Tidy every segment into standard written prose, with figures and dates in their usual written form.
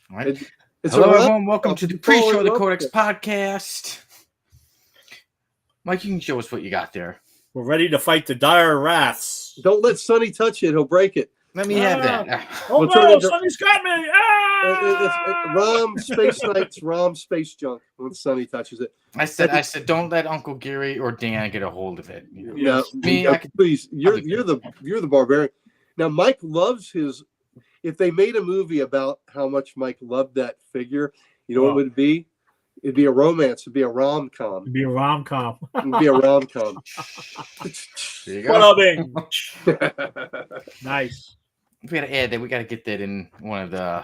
All right. It's Hello, everyone. Welcome to the pre-show of the Codex podcast. Mike, you can show us what you got there. We're ready to fight the dire wraths. Don't let Sonny touch it. He'll break it. Let me have that. Oh, no, Sonny's got me. It's Rom Space Knights, Rom Space Junk when Sonny touches it. I said, don't let Uncle Gary or Dan get a hold of it. You know? Please, you're the barbarian. Now, Mike loves his. If they made a movie about how much Mike loved that figure, you know what it would be? It'd be a romance. It'd be a rom-com. It'd be a rom-com. It'd be a rom-com. There you go. Nice. We got to add that. We got to get that in one of the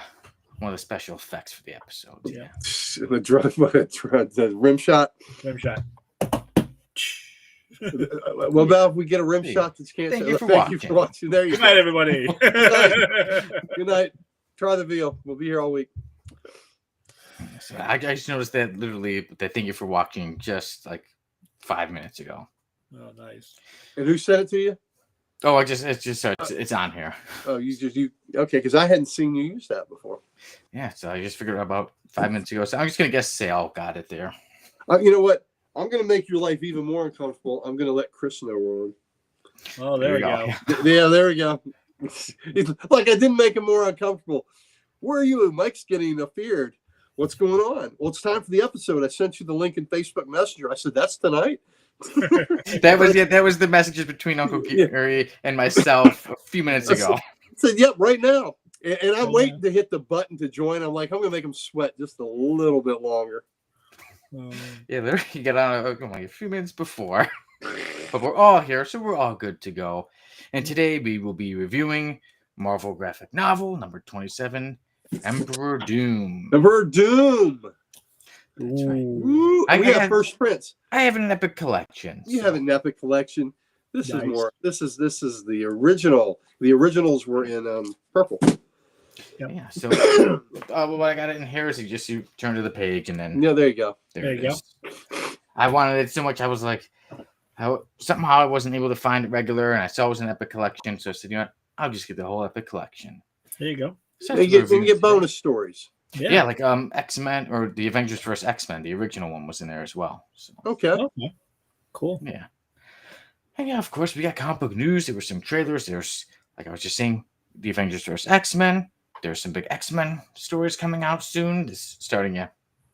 special effects for the episode. Yeah. The rim shot. Rim shot. What about if we get a rim shot that's canceled? Thank you for watching. There you Good go. night, everybody. Good night. Try the veal. We'll be here all week. So I just noticed that literally that thank you for watching just like 5 minutes ago. Oh, nice. And who sent it to you? Oh, it's on here. Oh, you okay? Because I hadn't seen you use that before. Yeah, so I just figured out about 5 minutes ago. So I'm just gonna guess Sal got it there. You know what? I'm gonna make your life even more uncomfortable. I'm gonna let Chris know we're on. Oh, there we go. Yeah, there we go. It's like I didn't make him more uncomfortable. Where are you? Mike's getting feared. What's going on? Well, it's time for the episode. I sent you the link in Facebook Messenger. I said, that's tonight. That was the messages between Uncle Gary and myself a few minutes ago. I said, yep, right now. And I'm waiting to hit the button to join. I'm like, I'm going to make him sweat just a little bit longer. Yeah, literally, you got on like a few minutes before. But we're all here, so we're all good to go. And today we will be reviewing Marvel graphic novel number 27, Emperor Doom. Emperor Doom. That's right. Ooh, we have first prints. I have an epic collection. You have an epic collection. This is more. This is the original. The originals were in purple. Yep. Yeah. So what I got it in here is you turn to the page and then there you go. There you go. I wanted it so much. I was like, somehow I wasn't able to find it regular, and I saw it was an epic collection. So I said, you know what? I'll just get the whole epic collection. There you go. So you get bonus stories. Yeah, like X-Men or the Avengers vs. X-Men. The original one was in there as well. So. Okay. Cool. Yeah. And yeah, of course, we got comic book news. There were some trailers. There's, like I was just saying, the Avengers vs. X-Men. There's some big X-Men stories coming out soon. This starting,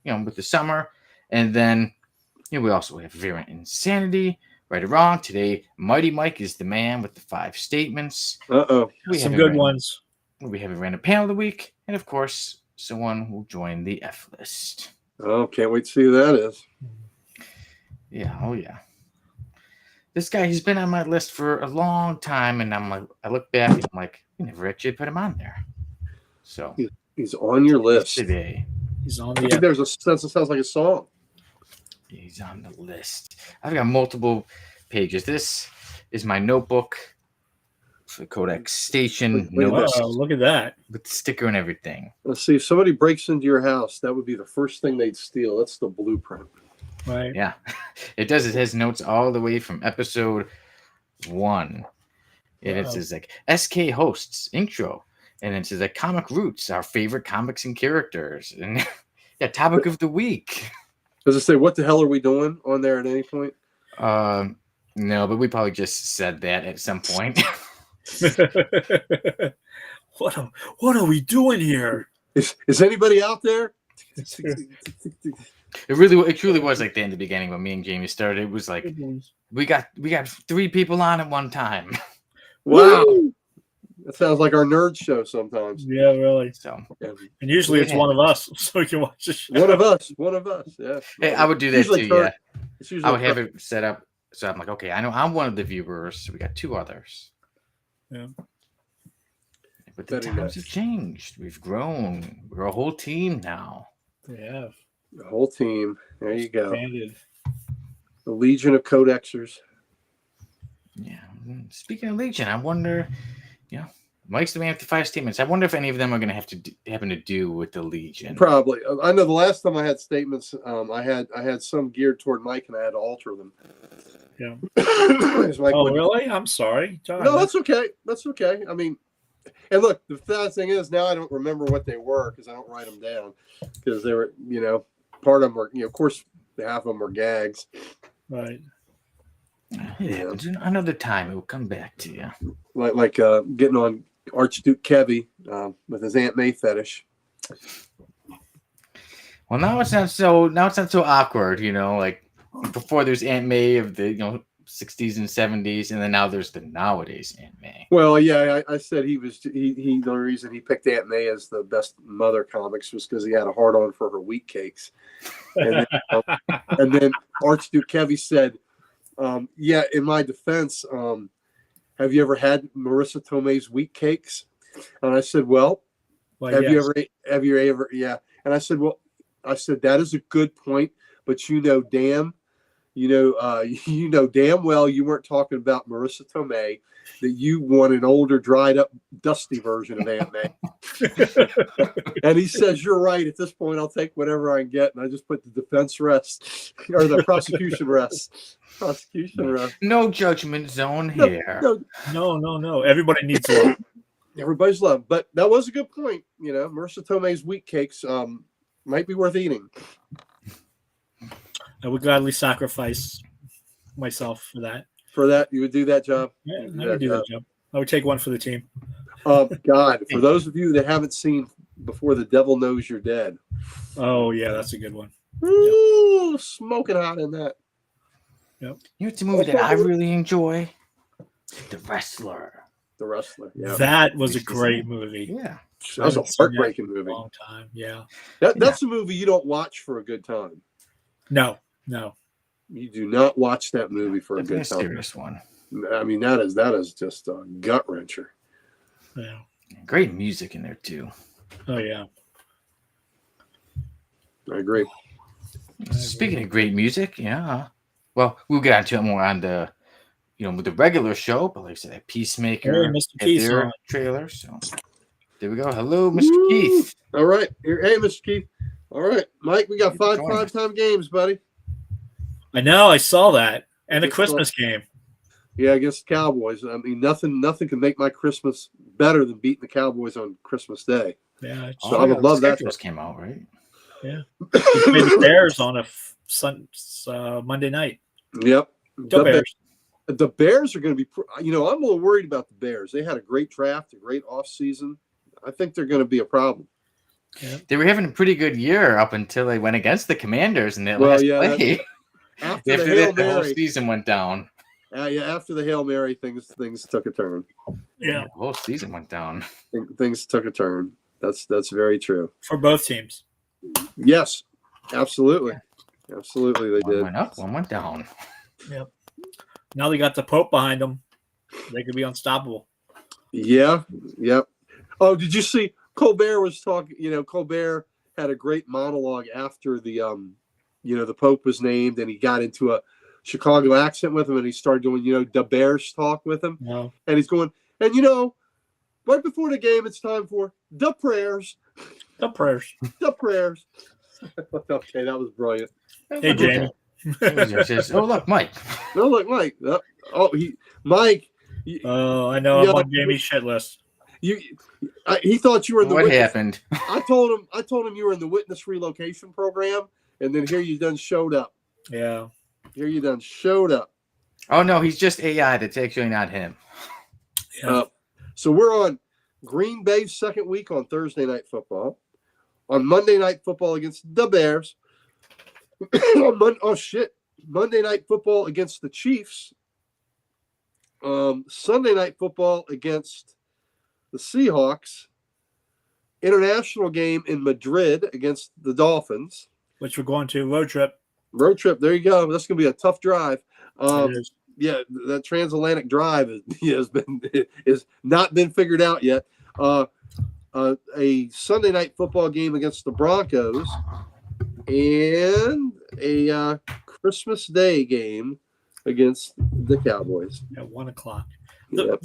with the summer. And then, we also have Variant Insanity. Right or wrong, today, Mighty Mike is the man with the 5 statements. Uh-oh. Some good ones. We have a random panel of the week. And, of course, someone will join the F list. Oh, can't wait to see who that is. Yeah, oh yeah. This guy, he's been on my list for a long time, and I'm like, I look back and I'm like, we never actually put him on there. So he's on your list today. He's on the. There's sounds like a song. He's on the list. I've got multiple pages. This is my notebook. For the Codex Station. Look at that. With the sticker and everything. Let's see. If somebody breaks into your house, that would be the first thing they'd steal. That's the blueprint. Right. Yeah. It does. It has notes all the way from episode 1. And it says like SK hosts intro. And it says like comic roots, our favorite comics and characters. And topic of the week. Does it say what the hell are we doing on there at any point? No, but we probably just said that at some point. What are we doing here? Is anybody out there? It truly was like that in the beginning when me and Jamie started. It was like we got 3 people on at one time. Wow. That sounds like our nerd show sometimes. Yeah, really. So, and usually it's one of us, so we can watch the show. One of us. Yeah. Hey, I would do that too. Yeah. I would have it it set up. So I'm like, okay, I know I'm one of the viewers. So we got 2 others. Yeah. But the times have changed. We've grown. We're a whole team now. We have. The whole team. There you go. Expanded. The Legion of Codexers. Yeah. Speaking of Legion, I wonder, Mike's the man with the 5 statements. I wonder if any of them are going to have to happen to do with the Legion. Probably. I know the last time I had statements, I had some geared toward Mike, and I had to alter them. Yeah. Really? I'm sorry, John. No, that's okay. That's okay. I mean, And look, the sad thing is now I don't remember what they were because I don't write them down because they were, part of them were, of course, half of them were gags. Right. Yeah. Another time it will come back to you. Like getting on Archduke Kevy with his Aunt May fetish. Well, now it's not so awkward, like before there's Aunt May of the 60s and 70s, and then now there's the nowadays Aunt May. Well, yeah, I said he the only reason he picked Aunt May as the best mother comics was because he had a hard on for her wheat cakes. And then Archduke Kevy said, yeah, in my defense, have you ever had Marissa Tomei's wheat cakes? And I said, well, have you ever, yeah. And I said, that is a good point, but damn well you weren't talking about Marissa Tomei, that you want an older, dried up, dusty version of Aunt May. And he says, you're right. At this point, I'll take whatever I can get. And I just put the defense rest or the prosecution rest. No judgment zone here. No. Everybody needs love. Everybody's love. But that was a good point. Marissa Tomei's wheat cakes might be worth eating. I would gladly sacrifice myself for that. For that, you would do that job? Yeah, I would do that job. I would take one for the team. God, for those of you that haven't seen before, The Devil Knows You're Dead. Oh, yeah, that's a good one. Ooh, smoking hot in that. Yep. It's a movie that I really enjoy. The Wrestler. The Wrestler, yeah. That was a great movie. Yeah. That was a heartbreaking movie. A long time, yeah. That's a movie you don't watch for a good time. No. You do not watch that movie for a good time. Serious one. I mean, that is just a gut wrencher. Yeah. Great music in there too. Oh yeah. I agree. Speaking of great music, yeah. Well, we'll get into it more on the, with the regular show, but like I said, Peacemaker, Mr. Keith, their trailer. So there we go. Hello, Mr. Keith. All right. Hey, Mr. Keith. All right, Mike. We got 5 primetime games, buddy. I know. I saw that, and a Christmas game. Yeah, against the Cowboys. I mean, nothing can make my Christmas better than beating the Cowboys on Christmas Day. Yeah. So I would love that. Just came out, right? Yeah. The Bears on a Monday night. Yep. The Bears. The Bears are going to be. I'm a little worried about the Bears. They had a great draft, a great offseason. I think they're going to be a problem. Yeah. They were having a pretty good year up until they went against the Commanders in that last play. After the whole season went down. After the Hail Mary, things took a turn. Yeah, the whole season went down. Things took a turn. That's very true. For both teams. Yes, absolutely. Absolutely, they did. One went up, one went down. Yep. Now they got the Pope behind them. They could be unstoppable. Yeah. Yep. Oh, did you see Colbert was talking? Colbert had a great monologue after the the Pope was named, and he got into a Chicago accent with him, and he started doing the Bears talk with him. No. And he's going, and right before the game, it's time for the prayers. The prayers. The prayers. Okay, that was brilliant. Hey, Jamie. Oh, look, Mike. No, look, Mike. Mike. Oh, I know. I'm on Jamie's shit list. He thought you were in the. What happened? I told him you were in the witness relocation program, and then here you done showed up. Yeah. Here you done showed up. Oh no, he's just AI. That's actually not him. Yeah. So we're on Green Bay's second week on Thursday Night Football. On Monday Night Football against the Bears. Monday Night Football against the Chiefs. Sunday Night Football against the Seahawks. International game in Madrid against the Dolphins. Which we're going to road trip. Road trip. There you go. That's going to be a tough drive. Yeah, that transatlantic drive is not been figured out yet. A Sunday Night Football game against the Broncos and a Christmas Day game against the Cowboys at 1:00. Yep.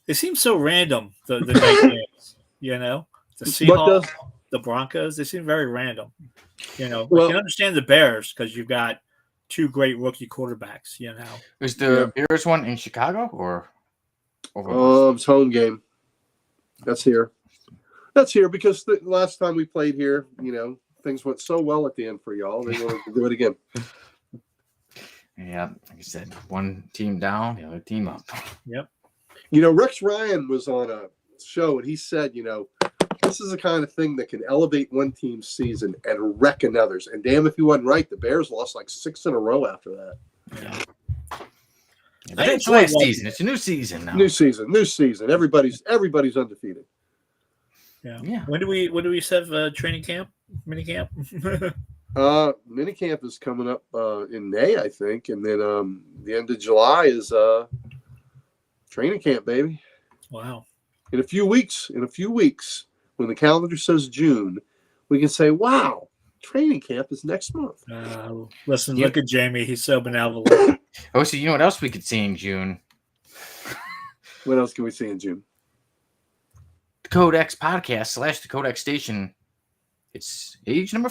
They seem so random. The night games, the Seahawks, the Broncos. They seem very random. Well, I can understand the Bears because you've got two great rookie quarterbacks. Is the Bears one in Chicago or It's home game. That's here. That's here because the last time we played here, things went so well at the end for y'all. They wanted to do it again. Yeah, like I said, one team down, the other team up. Yep. Rex Ryan was on a show and he said, this is the kind of thing that can elevate one team's season and wreck another's. And damn if he wasn't right, the Bears lost like 6 in a row after that. Yeah. But it's last season. It's a new season now. New season. Everybody's undefeated. Yeah. When do we set training camp? Mini camp? Mini camp is coming up in May, I think, and then the end of July is training camp, baby. Wow. In a few weeks, when the calendar says June, we can say, "Wow, training camp is next month." Listen, look at Jamie. He's so benevolent. Oh, so you know what else we could see in June? What else can we see in June? The Codex podcast / the Codex station. It's year number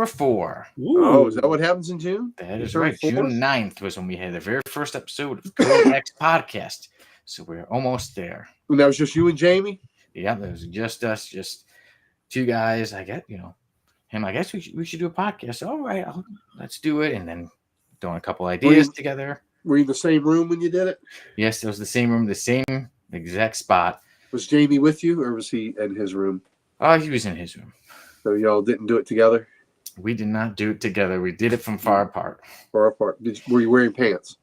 4. Ooh. Oh, is that what happens in June? That is right. June 9th was when we had the very first episode of Codex podcast. So we're almost there. And that was just you and Jamie? Yeah, that was just us, just 2 guys. I get, him. I guess we should do a podcast. All right, let's do it. And then throwing a couple ideas together. Were you in the same room when you did it? Yes, it was the same room, the same exact spot. Was Jamie with you, or was he in his room? Oh, he was in his room. So y'all didn't do it together? We did not do it together. We did it from far apart. Far apart. Were you wearing pants?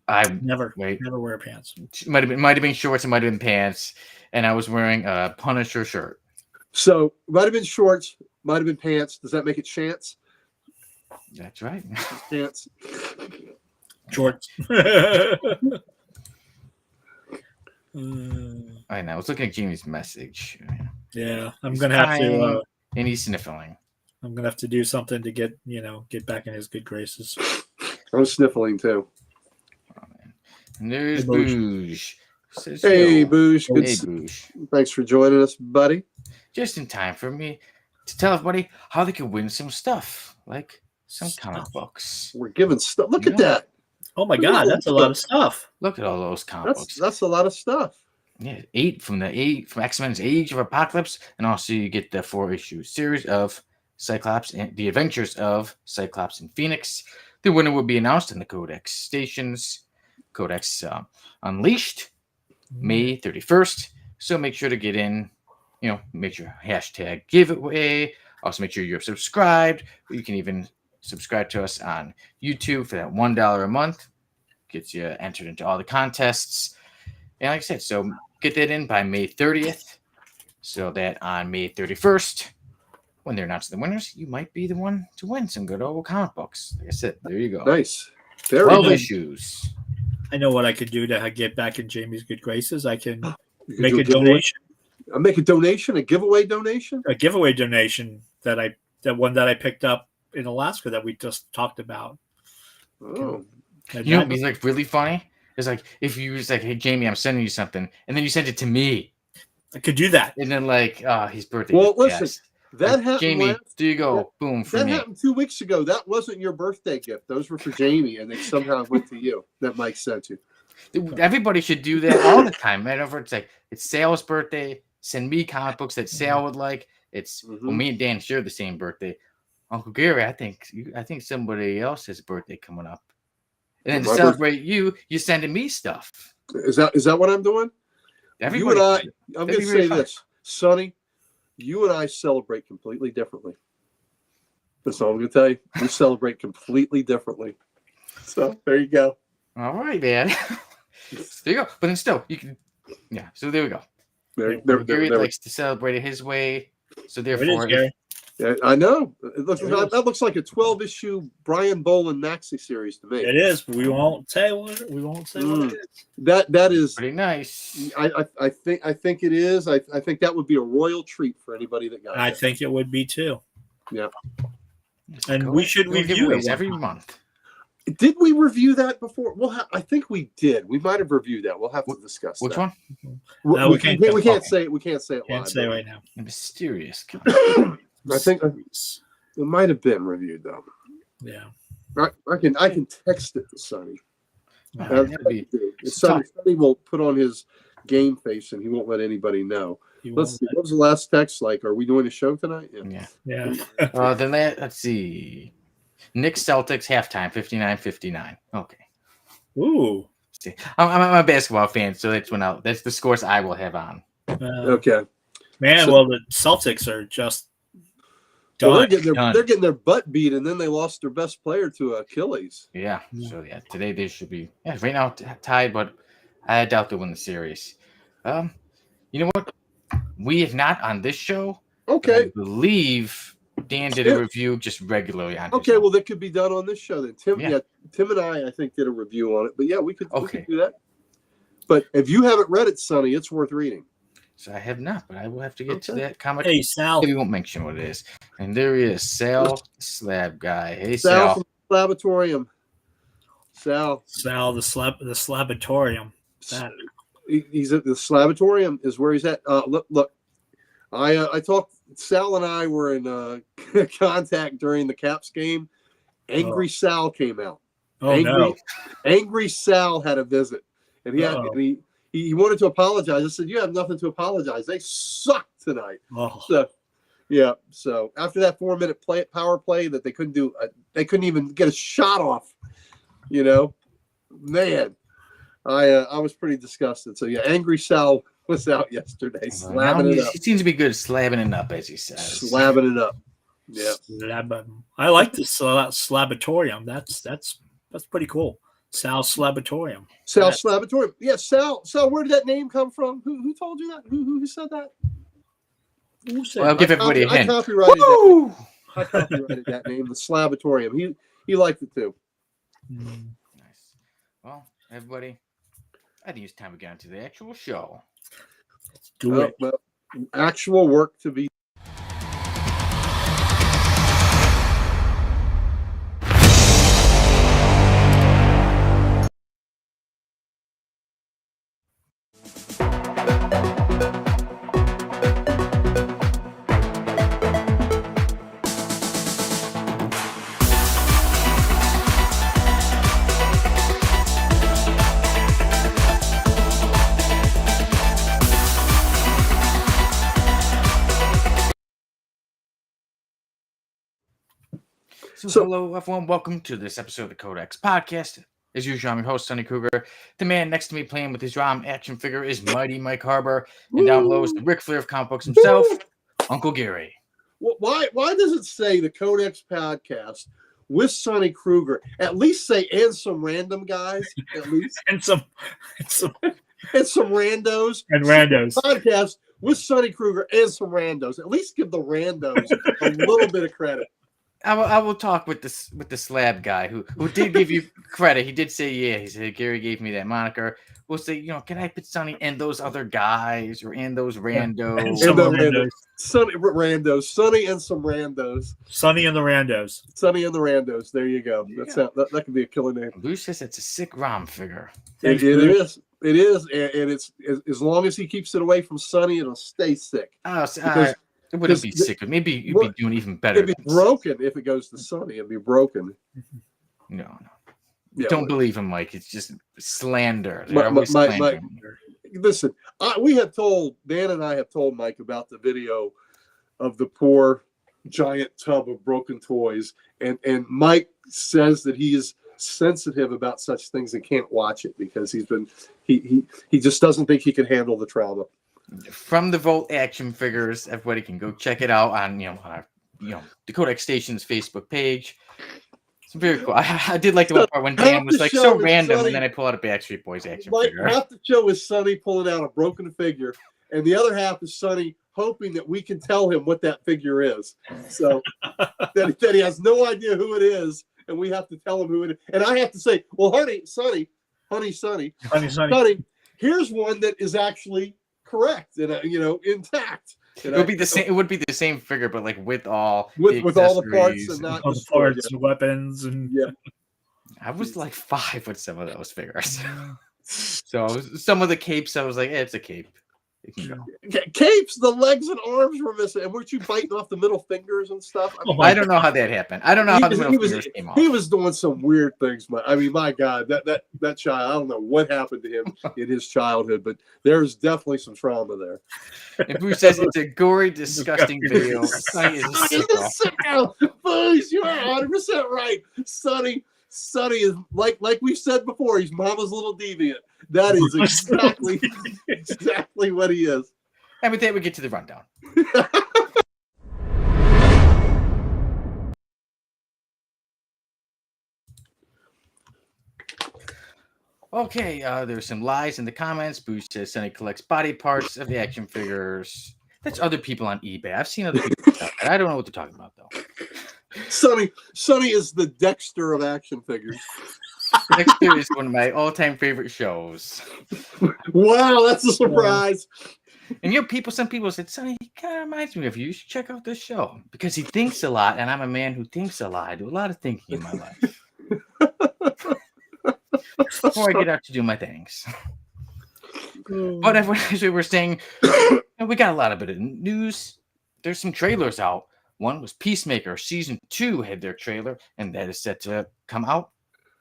I never wear pants. Might have been shorts. It might have been pants, and I was wearing a Punisher shirt. So might have been shorts. Might have been pants. Does that make it chance? That's right. Pants. Shorts. I know. I was looking at Jamie's message. Yeah, I'm gonna have to. And he's sniffling. I'm gonna have to do something to get back in his good graces. I'm sniffling too. Oh, man. And there's Booge. Hey, Booge. Hey, Booge. Thanks for joining us, buddy. Just in time for me to tell everybody how they can win some stuff, like some comic books. We're giving stuff. Look at that. Oh my God, that's a lot of stuff. Look at all those comic books. That's a lot of stuff. Yeah, 8 from X-Men's Age of Apocalypse, and also you get the 4-issue series of Cyclops and the Adventures of Cyclops and Phoenix. The winner will be announced in the Codex stations. Codex Unleashed, May 31st. So make sure to get in. Make sure hashtag giveaway. Also make sure you're subscribed. You can even subscribe to us on YouTube for that $1 a month. Gets you entered into all the contests. And like I said, so get that in by May 30th. So that on May 31st, when they're announcing the winners, you might be the one to win some good old comic books. Like I said, there you go. Nice. 12 issues. I know what I could do to get back in Jamie's good graces. I can make a donation. I'll make a donation, a giveaway donation? A giveaway donation that I picked up in Alaska that we just talked about. Oh. You know what'd be like really funny? It's like if you was like, hey Jamie, I'm sending you something, and then you sent it to me. I could do that. And then his birthday. Well, listen, that happened. Jamie, there you go. Boom for me. That happened 2 weeks ago. That wasn't your birthday gift. Those were for Jamie, and they somehow went to you. That Mike sent you. Everybody should do that all the time. Whenever it's like it's Sal's birthday, send me comic books that Sal would like. It's well, me and Dan share the same birthday. Uncle Gary, I think somebody else has a birthday coming up. And then to celebrate you sending me stuff. Is that what I'm doing? Everybody, I'm going to say this. Sonny, you and I celebrate completely differently. That's all I'm going to tell you. We celebrate completely differently. So there you go. All right, man. There you go. But then still, you can, yeah. So there we go. Gary likes to celebrate it his way. So therefore, yeah, I know. That looks like a 12-issue Brian Boland maxi series to me. It is, but we won't say what it is. That is pretty nice. I think it is. I think that would be a royal treat for anybody that got it. I think it would be too. Yeah. And we should review it every month. Did we review that before? Well, I think we did. We might have reviewed that. We'll have to discuss which that. one? No, we can't say it. We can't say it live. Can't say right now. Mysterious. I think it might have been reviewed though. Yeah. I can text it to Sonny. Sonny will put on his game face and he won't let anybody know. Let's see. What was the last text like? Are we doing a show tonight? Yeah. Then let's see. Knicks Celtics halftime 59-59. Okay. Ooh. See, I'm a basketball fan, so that's the scores I will have on. Okay. Man, well, the Celtics are just done. Well, they're getting their butt beat, and then they lost their best player to Achilles. Yeah. So today they should be right now tied, but I doubt they'll win the series. You know what? We have not on this show. Okay. I believe Dan did a review just regularly on. Okay, well, that could be done on this show then. Tim and I think, did a review on it. But we could do that. But if you haven't read it, Sonny, it's worth reading. So I have not, but I will have to get to that comic. Hey, Sal. We won't mention what it is. And there he is, Sal Slab Guy. Hey, Sal from the Slabatorium. Sal, the Slabatorium. He's at the Slabatorium is where he's at. Look. I talked. Sal and I were in contact during the Caps game. Angry Sal came out. Angry Sal had a visit, and he wanted to apologize. I said, "You have nothing to apologize. They sucked tonight." So after that 4-minute power play that they couldn't do, they couldn't even get a shot off. Man, I was pretty disgusted. So Angry Sal was out yesterday, slabbing it up. He seems to be good at slabbing it up, as he says. Slabbing it up. Yeah. I like the Slabatorium. That's pretty cool. Sal Slabatorium. Sal Slabatorium. Yeah, Sal. Where did that name come from? Who told you that? Who said that? I'll give everybody a hint. I copyrighted that name, the Slabatorium. He liked it too. Nice. Well, everybody, I think it's time to get into the actual show. Let's do it. Well, actual work to be. So hello, everyone. Welcome to this episode of the Codex Podcast. As usual, I'm your host, Sonny Kruger. The man next to me playing with his ROM action figure is Mighty Mike Harbor. And down below is the Ric Flair of comic books himself, Uncle Gary. Why does it say the Codex Podcast with Sonny Kruger? At least say and some random guys. At least and some randos. And randos. Podcast with Sonny Kruger and some randos. At least give the randos a little bit of credit. I will talk with the slab guy who did give you credit. He did say, he said Gary gave me that moniker. We'll say, can I put Sonny and those other guys or and those randos? And some randos. Sonny and some randos. Sonny and the randos. Sonny and the randos. There you go. That could be a killer name. Lou says it's a sick ROM figure. It is. It is, and it's as long as he keeps it away from Sonny, it'll stay sick. It wouldn't be sick. Maybe you'd be doing even better. It'd be broken if it goes to Sonny. It'd be broken. No. Yeah, Don't believe him, Mike. It's just slander. Listen, Dan and I have told Mike about the video of the poor giant tub of broken toys, and Mike says that he is sensitive about such things and can't watch it because he just doesn't think he can handle the trauma. From the Volt action figures, everybody can go check it out on our the Codex Station's Facebook page. It's very cool. I did like the one part when Dan was like so random, Sonny, and then I pull out a Backstreet Boys action figure. Half the show is Sonny pulling out a broken figure, and the other half is Sonny hoping that we can tell him what that figure is. So that he has no idea who it is, and we have to tell him who it is. And I have to say, well, Sonny, here's one that is actually correct and intact. It would be the same. It would be the same figure, but like with all with all the parts and not all the parts, and weapons, and I was like 5 with some of those figures. So some of the capes, I was like, it's a cape. It can go. Capes, the legs and arms were missing, and weren't you biting off the middle fingers and stuff? I don't know how that happened. I don't know how the middle fingers came off. He was doing some weird things. I mean, my God, that child. I don't know what happened to him in his childhood, but there's definitely some trauma there. And Bruce says it's a gory, disgusting video. Sonny is a sicko. Bruce, you are 100% right. Sonny is like we've said before. He's mama's little deviant. That is exactly what he is. And with that, we get to the rundown. Okay, there's some lies in the comments. Boo says Sonny collects body parts of the action figures. That's other people on eBay. I've seen other people talk about. I don't know what they're talking about, though. Sonny is the Dexter of action figures. Dexter is one of my all-time favorite shows. Wow, that's a surprise. And some people said, Sonny, he kind of reminds me of you. You should check out this show. Because he thinks a lot, and I'm a man who thinks a lot. I do a lot of thinking in my life. Before I get out to do my things. But as we were saying, we got a lot of bit of news. There's some trailers out. One was Peacemaker. Season 2 had their trailer, and that is set to come out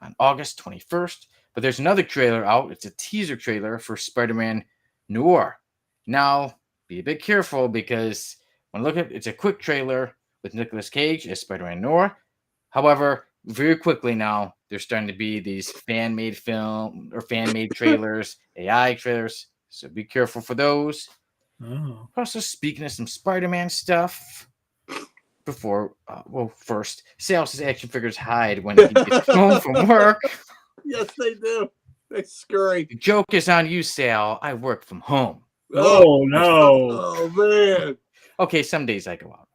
on August 21st. But there's another trailer out. It's a teaser trailer for Spider-Man Noir. Now, be a bit careful because when I look at it's a quick trailer with Nicolas Cage as Spider-Man Noir. However, very quickly now, there's starting to be these fan-made film or fan-made trailers, AI trailers. So be careful for those. Oh. Also, speaking of some Spider-Man stuff, first, Sal's action figures hide when he gets home from work. Yes, they do. They scurry. The joke is on you, Sal. I work from home. Oh no! Oh man. Okay, some days I go out.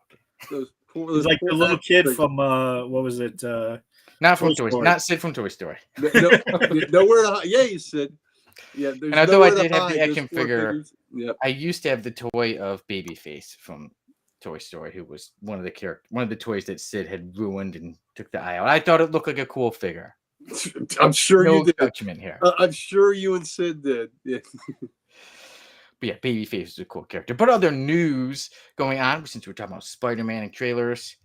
Okay. He's like the little kid from what was it? Not from Toy Story. Not Sid from Toy Story. Nowhere to hide. Yeah, you Sid. Yeah, and although I did have the action figure, I used to have the toy of Babyface from Toy Story, who was one of the toys that Sid had ruined and took the eye out. I thought it looked like a cool figure. I'm sure you did. Judgment here. I'm sure you and Sid did. Yeah. But yeah, Babyface is a cool character. But other news going on, since we're talking about Spider-Man and trailers,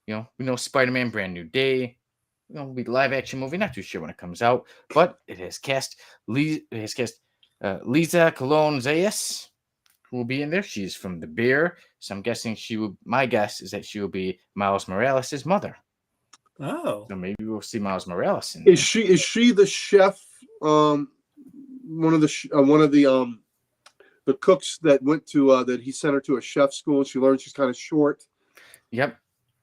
we know Spider-Man Brand New Day. It'll be a live action movie. Not too sure when it comes out, but it has cast Liza Colón-Zayas, who will be in there. She's from The Bear, so I'm guessing my guess is that she will be Miles Morales' mother. Oh, so maybe we'll see Miles Morales in there. Is she the chef? One of the cooks that went to that he sent her to a chef school. And she learned she's kind of short. Yep.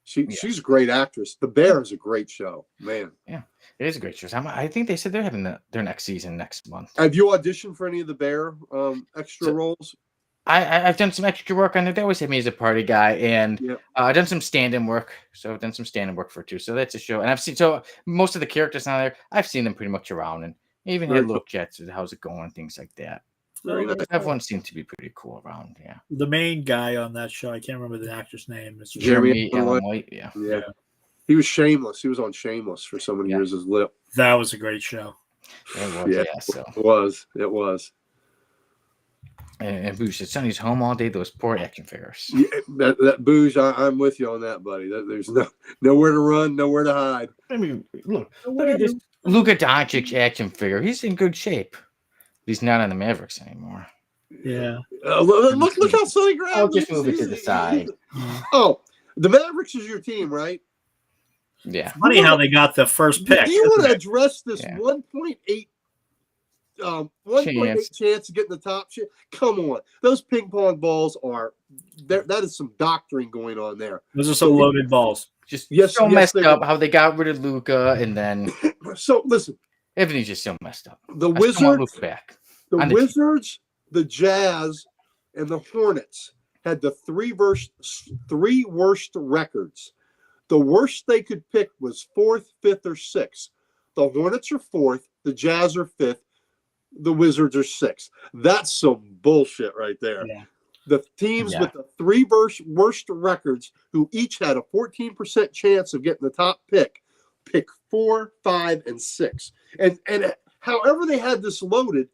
She's a great actress. The Bear is a great show, man. Yeah, it is a great show. I think they said they're having their next season next month. Have you auditioned for any of the Bear extra roles? I've done some extra work on it. They always have me as a party guy, and I've done some stand-in work. So I've done some stand-in work for 2. So that's a show, and I've seen most of the characters on there. I've seen them pretty much around, and even had little chats with how's it going, things like that. Everyone seemed to be pretty cool around. Yeah. The main guy on that show, I can't remember the actor's name. It's Jeremy Allen White. Yeah. He was Shameless. He was on Shameless for so many years as Lip. That was a great show. It was. And Booge said, Sonny's home all day. Those poor action figures. Yeah, that Booge, I'm with you on that, buddy. There's nowhere to run, nowhere to hide. I mean, look at this Luka Doncic action figure. He's in good shape. He's not on the Mavericks anymore. Yeah. Look how Sonny grabbed. I'll just move it to the side. Oh, the Mavericks is your team, right? Yeah. It's funny how they got the first pick. Do you want to address this 1.8 chance to get in the top shit? Come on. Those ping pong balls are there. That is some doctoring going on there. Those are some loaded balls. Just messed up how they got rid of Luka, and then so listen. Everything's just so messed up. The Wizards, the Jazz, and the Hornets had the three worst records. The worst they could pick was 4th, 5th, or 6th. The Hornets are 4th. The Jazz are 5th. The Wizards are 6th. That's some bullshit right there. Yeah. The teams with the 3 worst records, who each had a 14% chance of getting the top pick 4, 5, and 6. And however they had this loaded,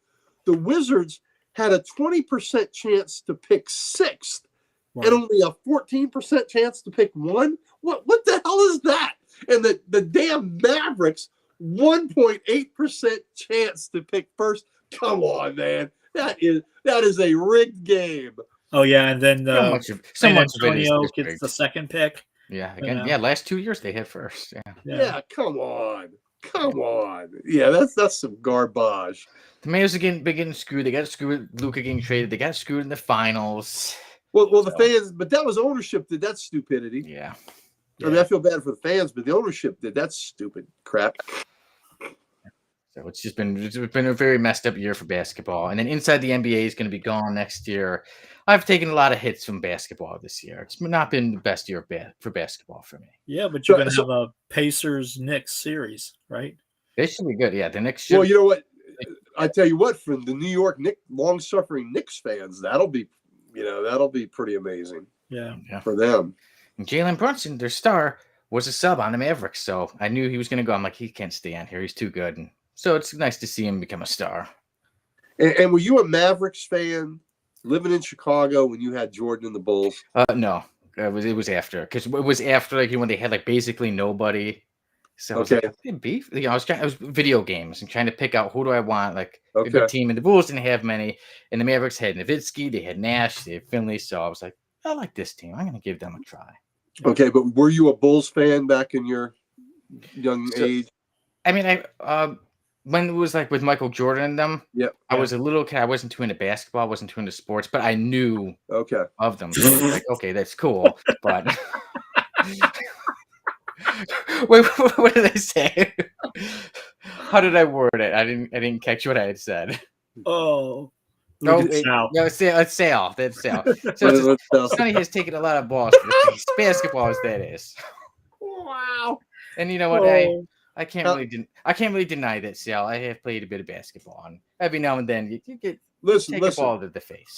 the Wizards had a 20% chance to pick 6th Right. and only a 14% chance to pick 1. What the hell is that? And the damn Mavericks, 1.8% chance to pick 1st. Come on, man. That is a rigged game. Oh yeah, and then San Antonio gets the 2nd pick. Yeah, again, last 2 years they had 1st. Yeah, come on. Yeah, that's some garbage. The Mavericks are getting screwed. They got screwed with Luka getting traded. They got screwed in the finals. Well, the fans, but that was ownership did that stupidity. Yeah. I mean, I feel bad for the fans, but the ownership did that stupid crap. So it's been a very messed up year for basketball. And then inside the NBA is going to be gone next year. I've taken a lot of hits from basketball this year. It's not been the best year for basketball for me. Yeah, but you're going to have a Pacers-Knicks series, right? They should be good. Yeah, the Knicks. Well, you know what? I tell you what, for the New York long-suffering Knicks fans, that'll be pretty amazing. Yeah. For them. And Jalen Brunson, their star, was a sub on the Mavericks, so I knew he was going to go. I'm like, he can't stay on here. He's too good. And so it's nice to see him become a star. And were you a Mavericks fan living in Chicago when you had Jordan and the Bulls? No, it was after, because it was after when they had basically nobody. So I was like, beef. I was video games and trying to pick out who do I want, a good team. And the Bulls didn't have many, and the Mavericks had Nowitzki, they had Nash, they had Finley. So I was like, I like this team. I'm going to give them a try. Okay, but were you a Bulls fan back in your young age? I mean, when it was with Michael Jordan and them, I was a little kid. I wasn't too into basketball. I wasn't too into sports, but I knew of them. So I was like, okay, that's cool. But wait, what did I say? How did I word it? I didn't catch what I had said. Oh. Let's Sal. That's Sal. So Sonny has taken a lot of balls for the basketball as that is. Wow. And you know what? I can't really deny that, Sal. I have played a bit of basketball, and every now and then you get take a ball to the face.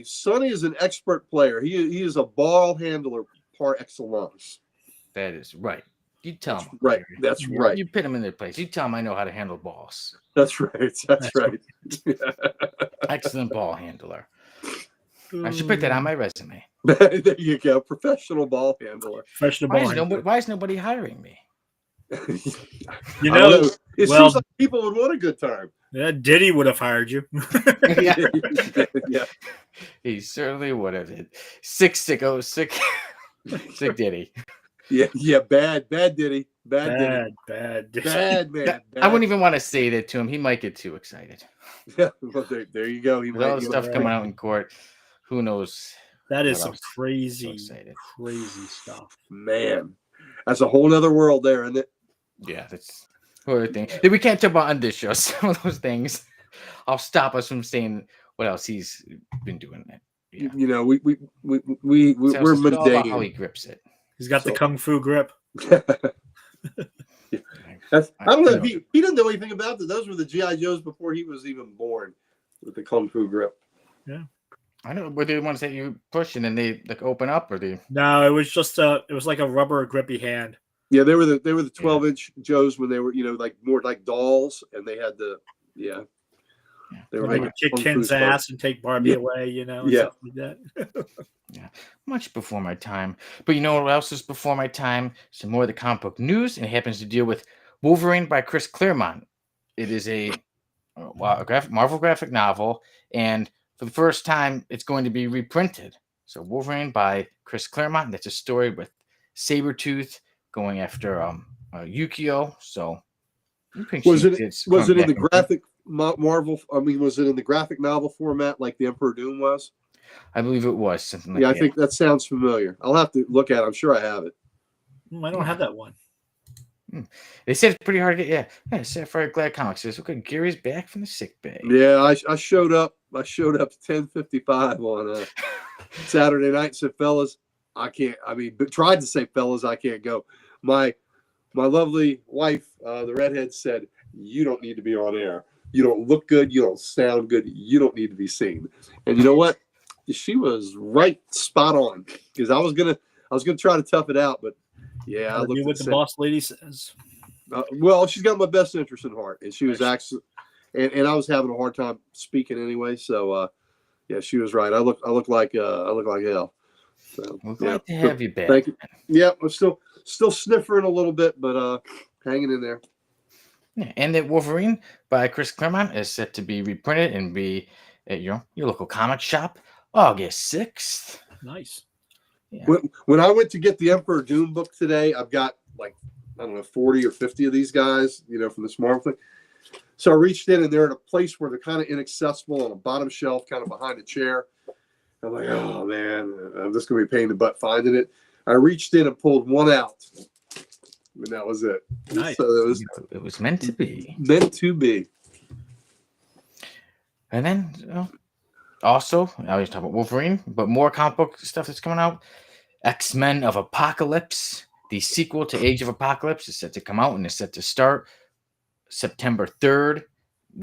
Sonny is an expert player. He is a ball handler par excellence. That is right. You tell him. Right. That's right. You put him in their place. You tell him I know how to handle balls. That's right. That's right. Excellent ball handler. I should put that on my resume. There you go. Professional ball handler. Why is nobody hiring me? It seems like people would want a good time. Yeah, Diddy would have hired you. Yeah. He certainly would have. Sick Diddy. Yeah, bad Diddy. Bad man. I wouldn't even want to say that to him. He might get too excited. Yeah, well, there you go. With all the stuff coming out in court, who knows? That is some crazy stuff. Man, that's a whole nother world there, isn't it? Yeah, that's another thing. We can't talk about on this show. Some of those things, I'll stop us from saying what else he's been doing. Yeah. You know, we're midday. How he grips it. He's got the kung fu grip. I don't know. He didn't know anything about that. Those were the G.I. Joes before he was even born with the kung fu grip. Yeah. I know. Were they the ones that you push and then they open up, or they? No, it was just it was like a rubber grippy hand. Yeah, they were the 12-inch Joes when they were more like dolls, and they had the They would kick Ken's ass and take Barbie away, and stuff like that. Yeah, much before my time. But you know what else is before my time? Some more of the comic book news, and it happens to deal with Wolverine by Chris Claremont. It is a Marvel graphic novel, and for the first time, it's going to be reprinted. So Wolverine by Chris Claremont. That's a story with Sabretooth going after Yukio. So was it in the graphic Marvel? I mean, was it in the graphic novel format like the Emperor Doom was? I believe it was something like that. Yeah, I think that sounds familiar. I'll have to look at it. I'm sure I have it. I don't have that one. They said it's pretty hard to get. Yeah, Sapphire Glad Comics says, okay, Gary's back from the sick bay. Yeah, I showed up. I showed up 10:55 on Saturday night and said, fellas, I can't. I mean, tried to say, fellas, I can't go. My lovely wife, the redhead, said, you don't need to be on air. You don't look good. You don't sound good. You don't need to be seen. And you know what? She was right spot on, because I was gonna try to tough it out, but yeah, I looked what the boss lady says. Well, she's got my best interest in heart, and she was and I was having a hard time speaking anyway. So yeah, she was right. I look like hell. So We're glad to yeah. have you back. Thank you. Yeah, I'm still sniffering a little bit, but hanging in there. Yeah, and that Wolverine by Chris Claremont is set to be reprinted and be at your local comic shop August 6th. Nice. Yeah. When I went to get the Emperor Doom book today, I've got like, I don't know, 40 or 50 of these guys, from this Marvel thing. So I reached in, and they're in a place where they're kind of inaccessible on a bottom shelf, kind of behind a chair. I'm like, oh man, I'm just going to be paying the butt finding it. I reached in and pulled one out, and that was it. Nice. So it was meant to be. Meant to be. And then also, I was talking about Wolverine, but more comic book stuff that's coming out. X-Men of Apocalypse, the sequel to Age of Apocalypse, is set to come out and is set to start September 3rd,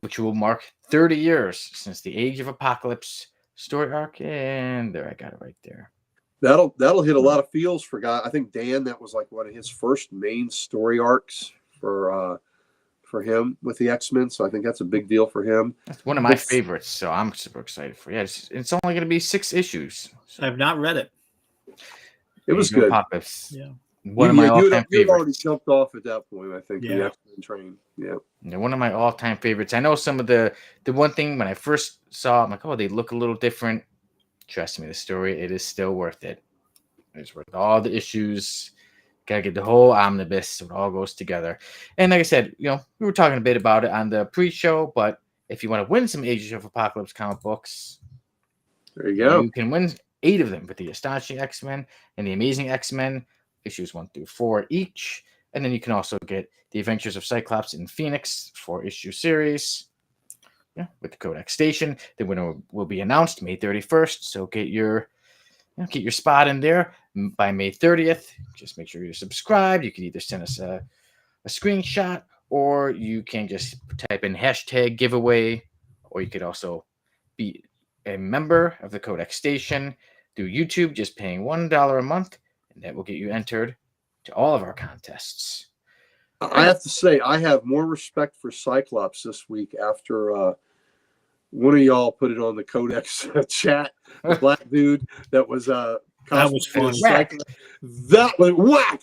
which will mark 30 years since the Age of Apocalypse story arc. And there, I got it right there. That'll hit a lot of feels for guy. I think Dan, that was like one of his first main story arcs for him with the X-Men. So I think that's a big deal for him. That's one of my favorites. So I'm super excited for it. Yeah, it's only going to be 6 issues. So I've not read it. It was good. Apocalypse. Yeah. One of my all-time favorites. You already jumped off at that point, I think. Yeah. The X-Men train. Yeah. One of my all-time favorites. I know some of the one thing when I first saw, I'm like, oh, they look a little different. Trust me, the story, it is still worth it. It's worth all the issues. Gotta get the whole omnibus so it all goes together. And like I said, we were talking a bit about it on the pre-show, but if you want to win some Age of Apocalypse comic books, there you go. You can win 8 of them with the Astonishing X-Men and the Amazing X-Men, issues 1 through 4 each. And then you can also get the Adventures of Cyclops and Phoenix 4-issue series. Yeah, with the Codex Station. The winner will be announced May 31st. So get your spot in there by May 30th. Just make sure you're subscribed. You can either send us a screenshot, or you can just type in hashtag giveaway, or you could also be a member of the Codex Station through YouTube, just paying $1 a month, and that will get you entered to all of our contests. I have to say, I have more respect for Cyclops this week after one of y'all put it on the Codex chat. The black dude that was that was fun. That was whack.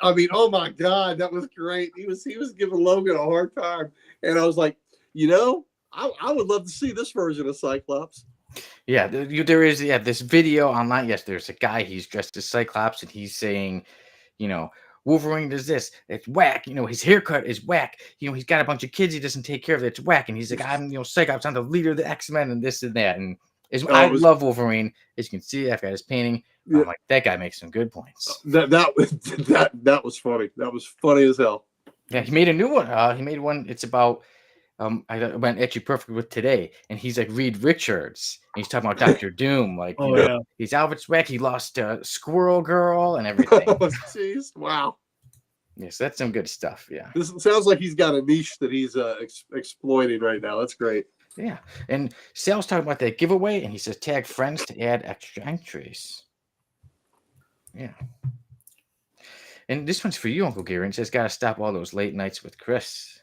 I mean, oh my God, that was great. He was giving Logan a hard time, and I was like, I would love to see this version of Cyclops. Yeah, there is this video online. Yes, there's a guy, he's dressed as Cyclops, and he's saying, Wolverine does this. It's whack. His haircut is whack. He's got a bunch of kids he doesn't take care of. It's whack. And he's like, I'm, Cyclops, I'm the leader of the X-Men and this and that. And I love Wolverine. As you can see, I've got his painting. Yeah. I'm like, that guy makes some good points. That was funny. That was funny as hell. Yeah, he made a new one. He made one. It's about, I went actually perfect with today. And he's like Reed Richards. And he's talking about Dr. Doom. Like, his outfit's whack. He lost Squirrel Girl and everything. Oh, jeez. Wow. Yes, that's some good stuff. Yeah. This sounds like he's got a niche that he's exploiting right now. That's great. Yeah. And Sal's talking about that giveaway, and he says tag friends to add extra entries. Yeah. And this one's for you, Uncle Gary. It says, got to stop all those late nights with Chris.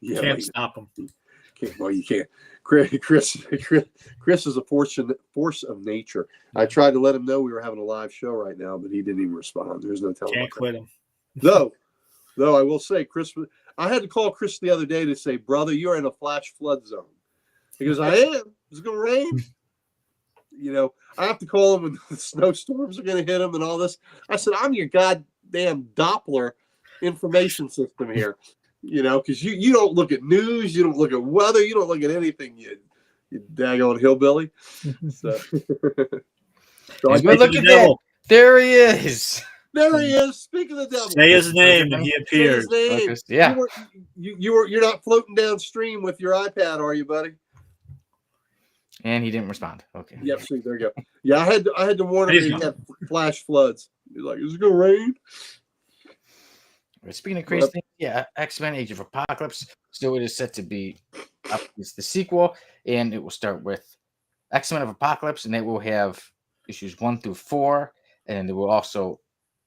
Yeah, can't stop him. Well, you can't. Chris is a force of nature. I tried to let him know we were having a live show right now, but he didn't even respond. There's no telling. Can't quit him. Though I will say, Chris, I had to call Chris the other day to say, brother, you're in a flash flood zone. He goes, I am. It's going to rain. I have to call him when the snowstorms are going to hit him and all this. I said, I'm your goddamn Doppler information system here. Because you don't look at news, you don't look at weather, you don't look at anything, you daggone hillbilly. So look at that. There he is. There he is. Speak of the devil. Say his name, and he appears. Yeah. You're not floating downstream with your iPad, are you, buddy? And he didn't respond. Okay. Yep. See, there you go. Yeah, I had to warn him. He had flash floods. He's like, "Is it gonna rain?" Speaking of crazy things, yeah, X-Men: Age of Apocalypse. So it is set to be up. It's the sequel, and it will start with X-Men of Apocalypse, and it will have issues 1 through 4, and then there will also.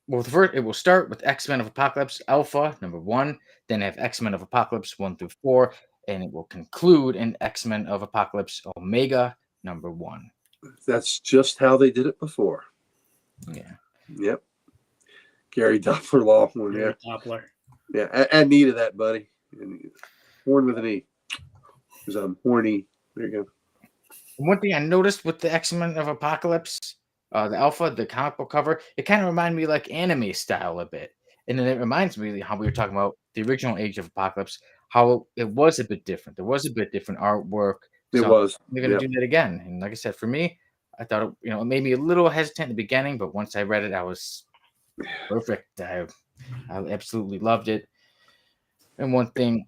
Well, first, it will start with X-Men of Apocalypse Alpha #1, then have X-Men of Apocalypse 1 through 4, and it will conclude in X-Men of Apocalypse Omega #1. That's just how they did it before. Yeah. Yep. Gary Doppler Lawhorn. Gary Yeah. Doppler. Yeah. Add knee to that, buddy. Horn with an E. Because I'm horny. There you go. One thing I noticed with the X-Men of Apocalypse, the Alpha, the comic book cover, it kind of reminded me like anime style a bit. And then it reminds me how we were talking about the original Age of Apocalypse, how it was a bit different. There was a bit different artwork. It was. They're going to do that again. And like I said, for me, I thought, it made me a little hesitant in the beginning, but once I read it, I was perfect. I absolutely loved it. And one thing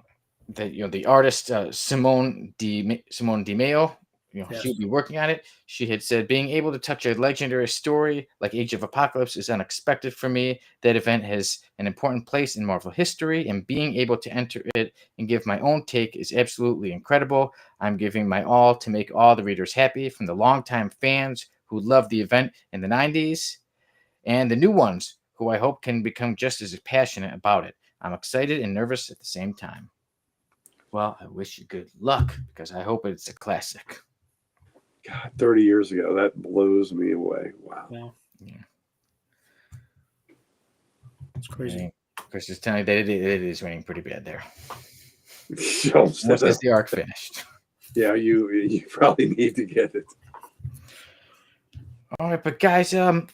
that, the artist, Simone Di Maio, Yes. she'll be working on it. She had said, being able to touch a legendary story like Age of Apocalypse is unexpected for me. That event has an important place in Marvel history, and being able to enter it and give my own take is absolutely incredible. I'm giving my all to make all the readers happy, from the longtime fans who loved the event in the 90s and the new ones who I hope can become just as passionate about it. I'm excited and nervous at the same time. Well, I wish you good luck, because I hope it's a classic. God, 30 years ago. That blows me away. Wow. Yeah. It's crazy. Chris is telling you that it is raining pretty bad there. Once is the arc finished? Yeah, you probably need to get it. All right, but guys, did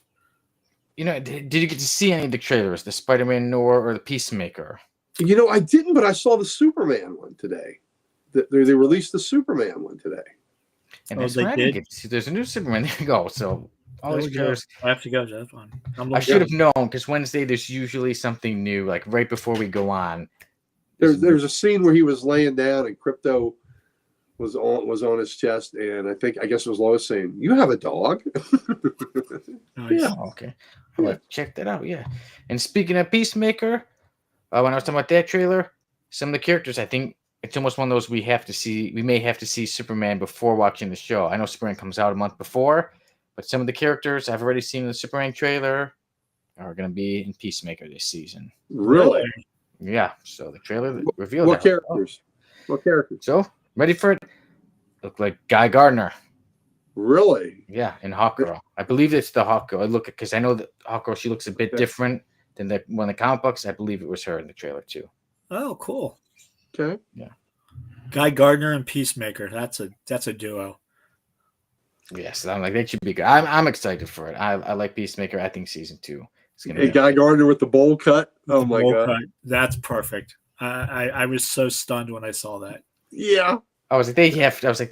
you get to see any of the trailers, the Spider-Man Noir or the Peacemaker? I didn't, but I saw the Superman one today. They released the Superman one today. And that's what I didn't get to see. There's a new Superman. There you go. So all these trailers. I have to go. That's fine. I should have known, because Wednesday there's usually something new, like right before we go on. There's a scene where he was laying down and Crypto was on his chest, and I guess it was Lois saying, "You have a dog?" Nice. Yeah. Okay. I'll check that out. Yeah. And speaking of Peacemaker, when I was talking about that trailer, some of the characters, I think it's almost one of those we may have to see Superman before watching the show. I know Superman comes out a month before, but some of the characters I've already seen in the Superman trailer are going to be in Peacemaker this season. Really? Yeah. So the trailer revealed what characters? What characters? So ready for it? Look like Guy Gardner. Really? Yeah, in Hawkgirl. I believe it's the Hawkgirl. I look because I know that Hawkgirl, she looks a bit different than one of the comic books. I believe it was her in the trailer too. Oh, cool. Okay. Yeah. Guy Gardner and Peacemaker. That's a duo. Yes, I'm like, that should be good. I'm excited for it. I like Peacemaker. I think season 2 is gonna be Guy Gardner with the bowl cut. Oh my god, that's perfect. I was so stunned when I saw that. Yeah. I was like, they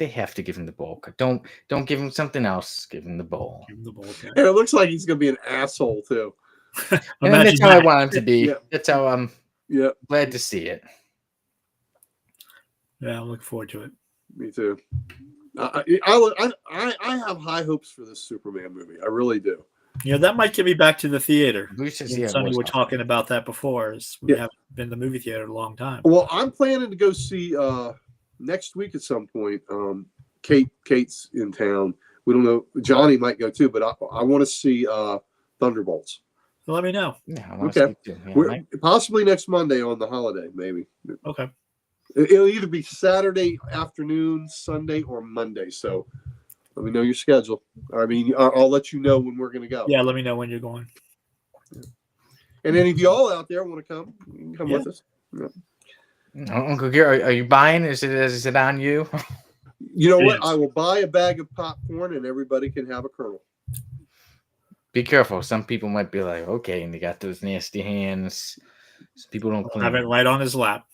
have to give him the bowl cut. Don't give him something else. Give him the bowl. Give him the bowl cut. And it looks like he's gonna be an asshole too. And that's how I want him to be. Yeah. That's how I'm glad to see it. Yeah, I'm looking forward to it. Me too. I have high hopes for this Superman movie. I really do. That might get me back to the theater. We were talking about that before. We haven't been to the movie theater in a long time. Well, I'm planning to go see next week at some point. Kate's in town. We don't know. Johnny might go too, but I want to see Thunderbolts. Let me know. Yeah, okay. Possibly next Monday on the holiday, maybe. Okay. It'll either be Saturday afternoon, Sunday, or Monday. So let me know your schedule. I mean, I'll let you know when we're going to go. Yeah, let me know when you're going. And any of y'all out there want to come, you can come with us. Yeah. Uncle Gary, are you buying? Is it on you? You know what? I will buy a bag of popcorn and everybody can have a kernel. Be careful. Some people might be like, okay, and they got those nasty hands. Some people don't clean. Have it right on his lap.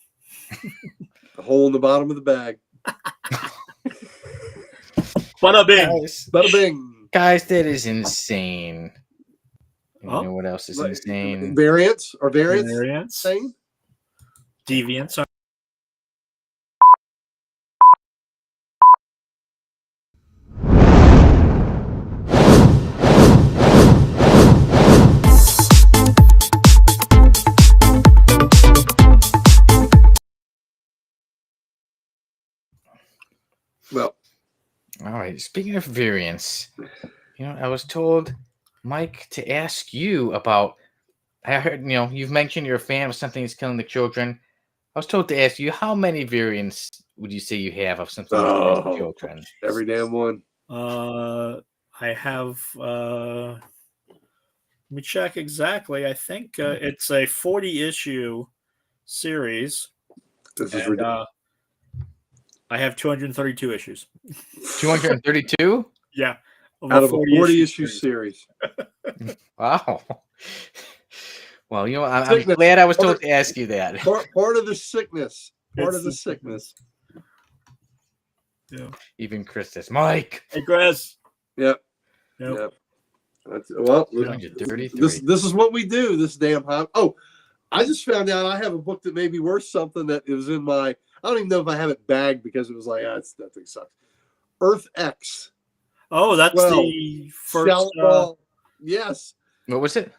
A hole in the bottom of the bag. Bada bing. Bada bing. Guys, that is insane. You know what else is insane? Variants? Are variants insane? Deviants. Well, all right. Speaking of variants, I was told, Mike, to ask you about. I heard, you've mentioned you're a fan of Something Is Killing the Children. I was told to ask you, how many variants would you say you have of something for these children? Every damn one. I have. Let me check exactly. I think it's a 40-issue series. This is ridiculous. I have 232 issues. 232? Yeah. Out of a 40-issue series. Wow. Well, I'm glad I was told to ask you that. Part of the sickness. Part of the sickness. Yeah. Even Chris says, Mike. Hey, Chris. Yep. Well, 233. This is what we do. This damn hot. Oh, I just found out I have a book that may be worth something that was in my. I don't even know if I have it bagged because it was like, that thing sucks. Earth X. Oh, that's the first. Yes. What was it?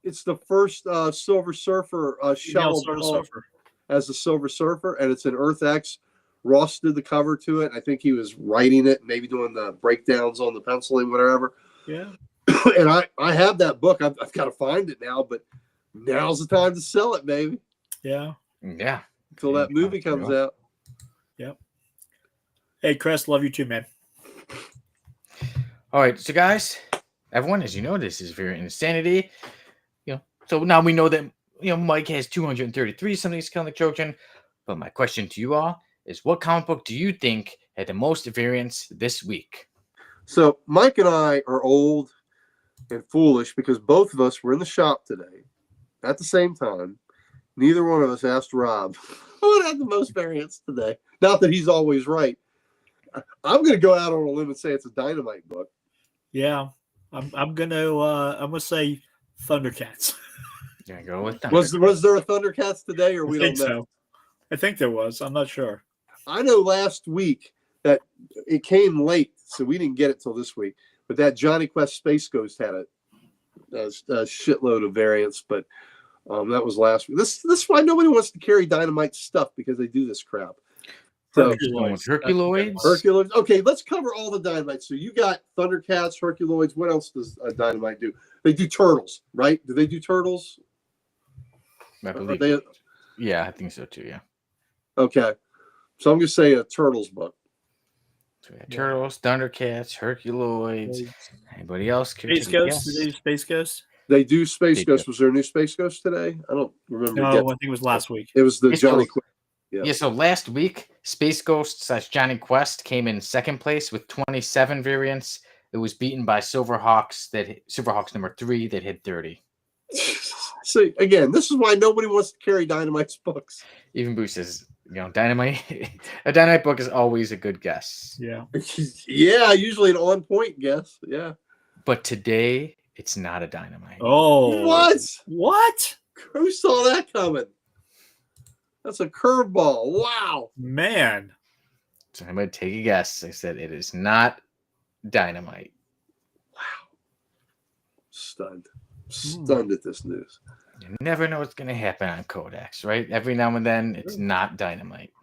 It's the first Silver Surfer Surfer as a Silver Surfer, and it's an Earth X. Ross did the cover to it. I think he was writing it, maybe doing the breakdowns on the penciling, whatever. Yeah. And I have that book. I've got to find it now, but now's the time to sell it, baby. Yeah. Yeah. Until that movie comes out. Yep. Hey, Chris, love you too, man. All right, so guys, everyone, as you know, this is Variant Insanity. So now we know that Mike has 233 some of these comic children. But my question to you all is, what comic book do you think had the most variants this week? So Mike and I are old and foolish because both of us were in the shop today at the same time. Neither one of us asked Rob who had the most variants today. Not that he's always right. I'm going to go out on a limb and say it's a Dynamite book. Yeah, I'm gonna say Thundercats. Yeah, go with that. Was there a Thundercats today, or we don't know? So. I think there was. I'm not sure. I know last week that it came late, so we didn't get it till this week. But that Johnny Quest Space Ghost had a shitload of variants, but that was last week. This is why nobody wants to carry Dynamite stuff, because they do this crap. So Herculoids. Okay, let's cover all the Dynamites. So you got Thundercats, Herculoids. What else does Dynamite do? They do Turtles, right? Do they do Turtles? I believe. Yeah, I think so too. Yeah. Okay, so I'm gonna say a Turtles book. So Turtles, Thundercats, Herculoids. Anybody else? Space Ghost. Did they do Space Ghost? They do Space Ghost. Was there a new Space Ghost today? I don't remember. No, I think it was last week. It was the Johnny Quest. Yeah, so last week, Space Ghost / Johnny Quest came in second place with 27 variants. It was beaten by Silverhawks number 3 that had 30. See, again, this is why nobody wants to carry Dynamite's books. Even Boo says, Dynamite, a Dynamite book is always a good guess. Yeah. Yeah, usually an on-point guess. Yeah. But today, it's not a Dynamite. Oh. What? Who saw that coming? That's a curveball. Wow. Man. So I'm going to take a guess. I said it is not Dynamite. Wow. Stunned at this news. You never know what's going to happen on Codex, right? Every now and then, it's not Dynamite.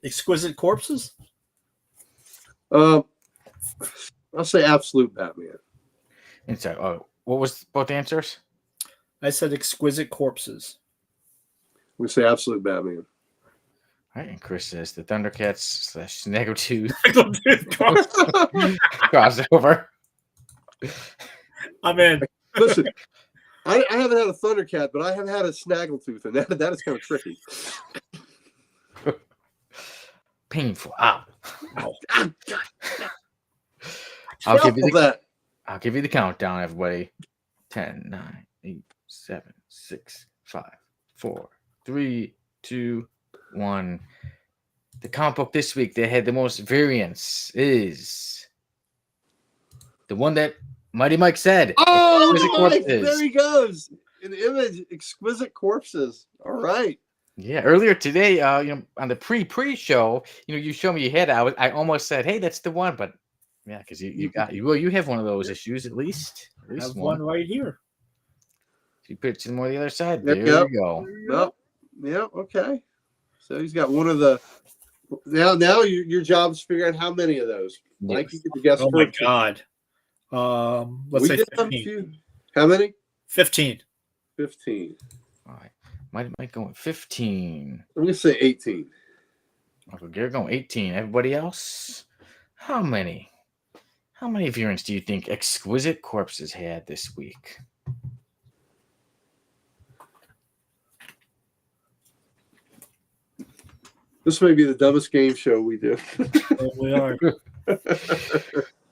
Exquisite Corpses? I'll say Absolute Batman. And so, what was both answers? I said Exquisite Corpses. We say Absolute Batman. All right, and Chris says the Thundercats / Snaggletooth crossover. I'm in. Listen, I haven't had a Thundercat, but I have had a Snaggletooth, and that is kind of tricky. Painful. Ow. I'll give you the countdown, everybody. 10, 9, 8, 7, 6, 5, 4, 3, 2, 1. The comic book this week that had the most variants is the one that Mighty Mike said. Oh, there he goes. An image, Exquisite Corpses. All right. Yeah, earlier today, on the pre-show, you showed me you had it. I almost said, "Hey, that's the one," but yeah, because you have one of those issues at least. I have one right here. You put some more on the other side. There you go. Well, yeah, okay. So he's got one of the. Now your job is figuring out how many of those. Mike, you get to guess. Oh my God. Let's say 15. How many? 15. 15. All right. Might go with 15. I'm going to say 18. Uncle Gary going 18. Everybody else? How many variants do you think Exquisite Corpses had this week? This may be the dumbest game show we do. We are.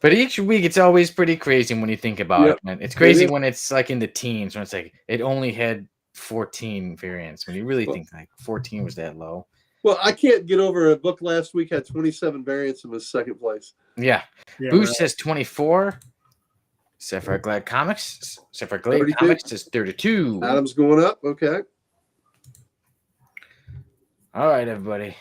But each week it's always pretty crazy when you think about it, man. It's crazy when it's like in the teens, when it's like it only had 14 variants. When you really think like 14 was that low. Well, I can't get over a book last week had 27 variants and was second place. Yeah. Boost says 24. Sapphire Glade Comics says 32. Adam's going up. Okay. All right, everybody.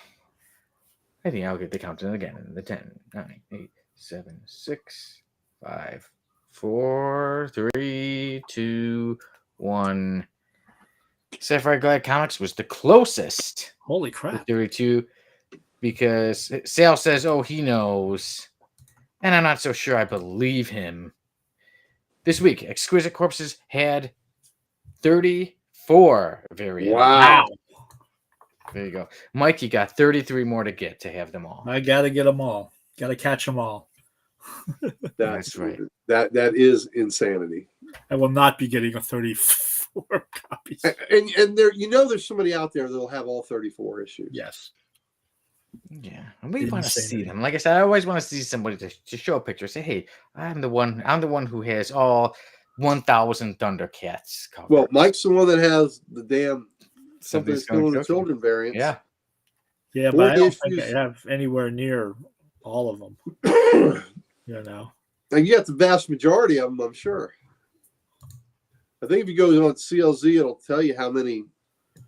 I think I'll get the countdown again. The 10, 9, 8, 7, 6, 5, 4, 3, 2, 1. Sapphire Glide Comics was the closest. Holy crap. 32, because Sal says, oh, he knows. And I'm not so sure I believe him. This week, Exquisite Corpses had 34 variants. Wow. There you go. Mike, you got 33 more to get to have them all. I got to get them all. Got to catch them all. That's right. That is insanity. I will not be getting a 34 copies. And there, there's somebody out there that'll have all 34 issues. Yes. Yeah, and we want to see them. Like I said, I always want to see somebody to show a picture. Say, hey, I'm the one who has all 1,000 Thundercats covers. Well, Mike's the one that has the damn Something's Still in the Children variants. Yeah. Yeah, but I don't think I have anywhere near all of them. And you got the vast majority of them, I'm sure. I think if you go on CLZ, it'll tell you how many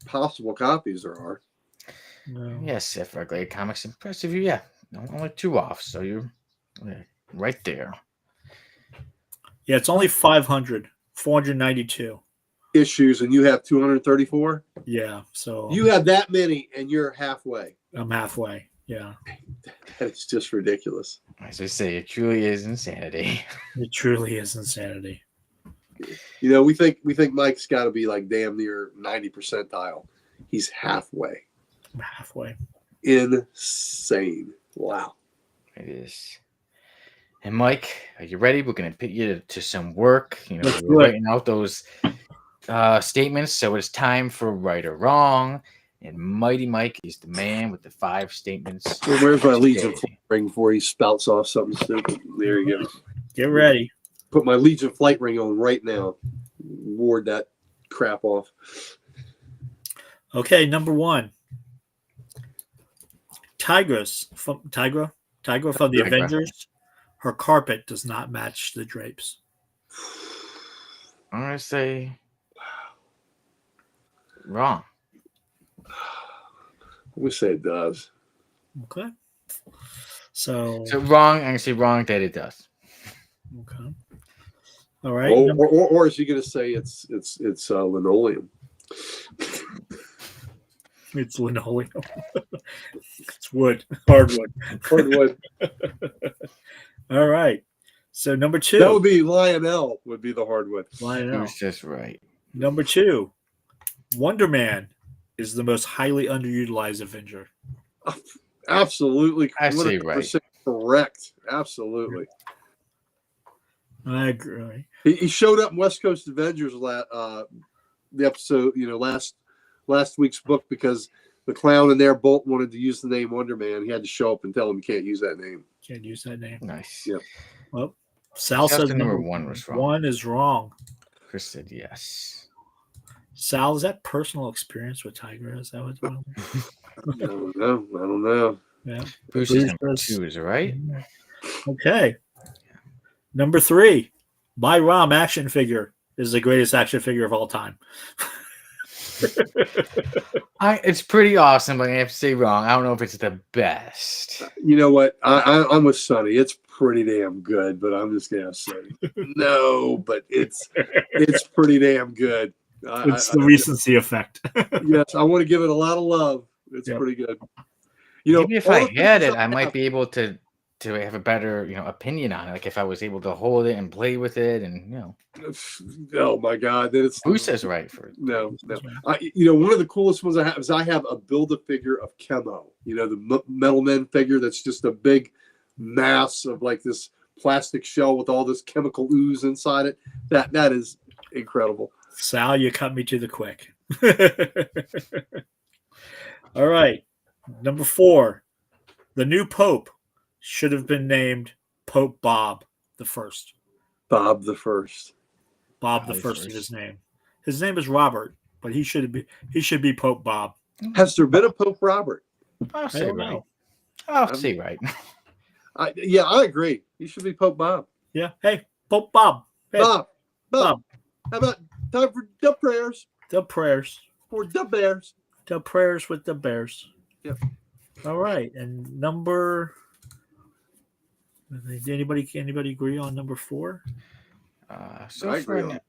possible copies there are. No. Yes, Sapphire Glade Comics, impressive. Yeah, only 2 off, so you're right there. Yeah, it's only 492 issues, and you have 234. Yeah, so you have that many, and you're halfway. I'm halfway. Yeah, that's just ridiculous. As I say, it truly is insanity. It truly is insanity. We think Mike's got to be like damn near 90 percentile. He's halfway. Halfway. Insane. Wow. It is. And Mike, are you ready? We're going to put you to some work. We're writing out those statements. So it's time for right or wrong. And Mighty Mike is the man with the 5 statements. Well, where's my Legion Flight ring before he spouts off something stupid? There you go. Get ready. Put my Legion Flight ring on right now. Ward that crap off. Okay, number 1. Tigra from the Avengers. Her carpet does not match the drapes. I'm going to say wrong. I would say it does. Okay. So wrong. I'm going to say wrong that it does. Okay. All right. Or is he going to say it's linoleum? It's linoleum. It's wood. Hardwood. Hardwood. All right. So number 2. That would be Lionel would be the hardwood. Lionel. That's just right. Number 2. Wonder Man is the most highly underutilized Avenger. Absolutely. Actually, right. Correct. Absolutely. I agree. He showed up in West Coast Avengers the episode, last week's book because the clown in there, Bolt, wanted to use the name Wonder Man. He had to show up and tell him you can't use that name. Can't use that name. Nice. Yep. Well, Sal says number 1 was wrong. 1 is wrong. Chris said yes. Sal, is that personal experience with Tiger? Is that what's wrong? I don't know. Yeah. Bruce is number 2, is it right? Okay. Number 3. My Rom action figure is the greatest action figure of all time. It's pretty awesome, but I have to say wrong. I don't know if it's the best. You know what? I'm with Sonny. It's pretty damn good, but I'm just gonna say no. But it's pretty damn good. It's the recency effect. Yes, I want to give it a lot of love. It's pretty good. Maybe if I had it, I might be able to to have a better, opinion on it. Like if I was able to hold it and play with it, and Oh my God! Then it's who says right for it? No. One of the coolest ones I have is I have a Build-A-Figure of Chemo. The Metal Men figure that's just a big mass of like this plastic shell with all this chemical ooze inside it. That is incredible. Sal, you cut me to the quick. All right, number 4, the new Pope should have been named Pope Bob the First. Bob the First. Bob the First is his name. His name is Robert, but he should be Pope Bob. Has there been a Pope Robert? I'll say right. I'll say right. I agree. He should be Pope Bob. Yeah. Hey, Pope Bob. Hey, Bob. How about time for the prayers? The prayers. For the Bears. The prayers with the Bears. Yep. All right. And number... Anybody agree on number 4? So I agree. No,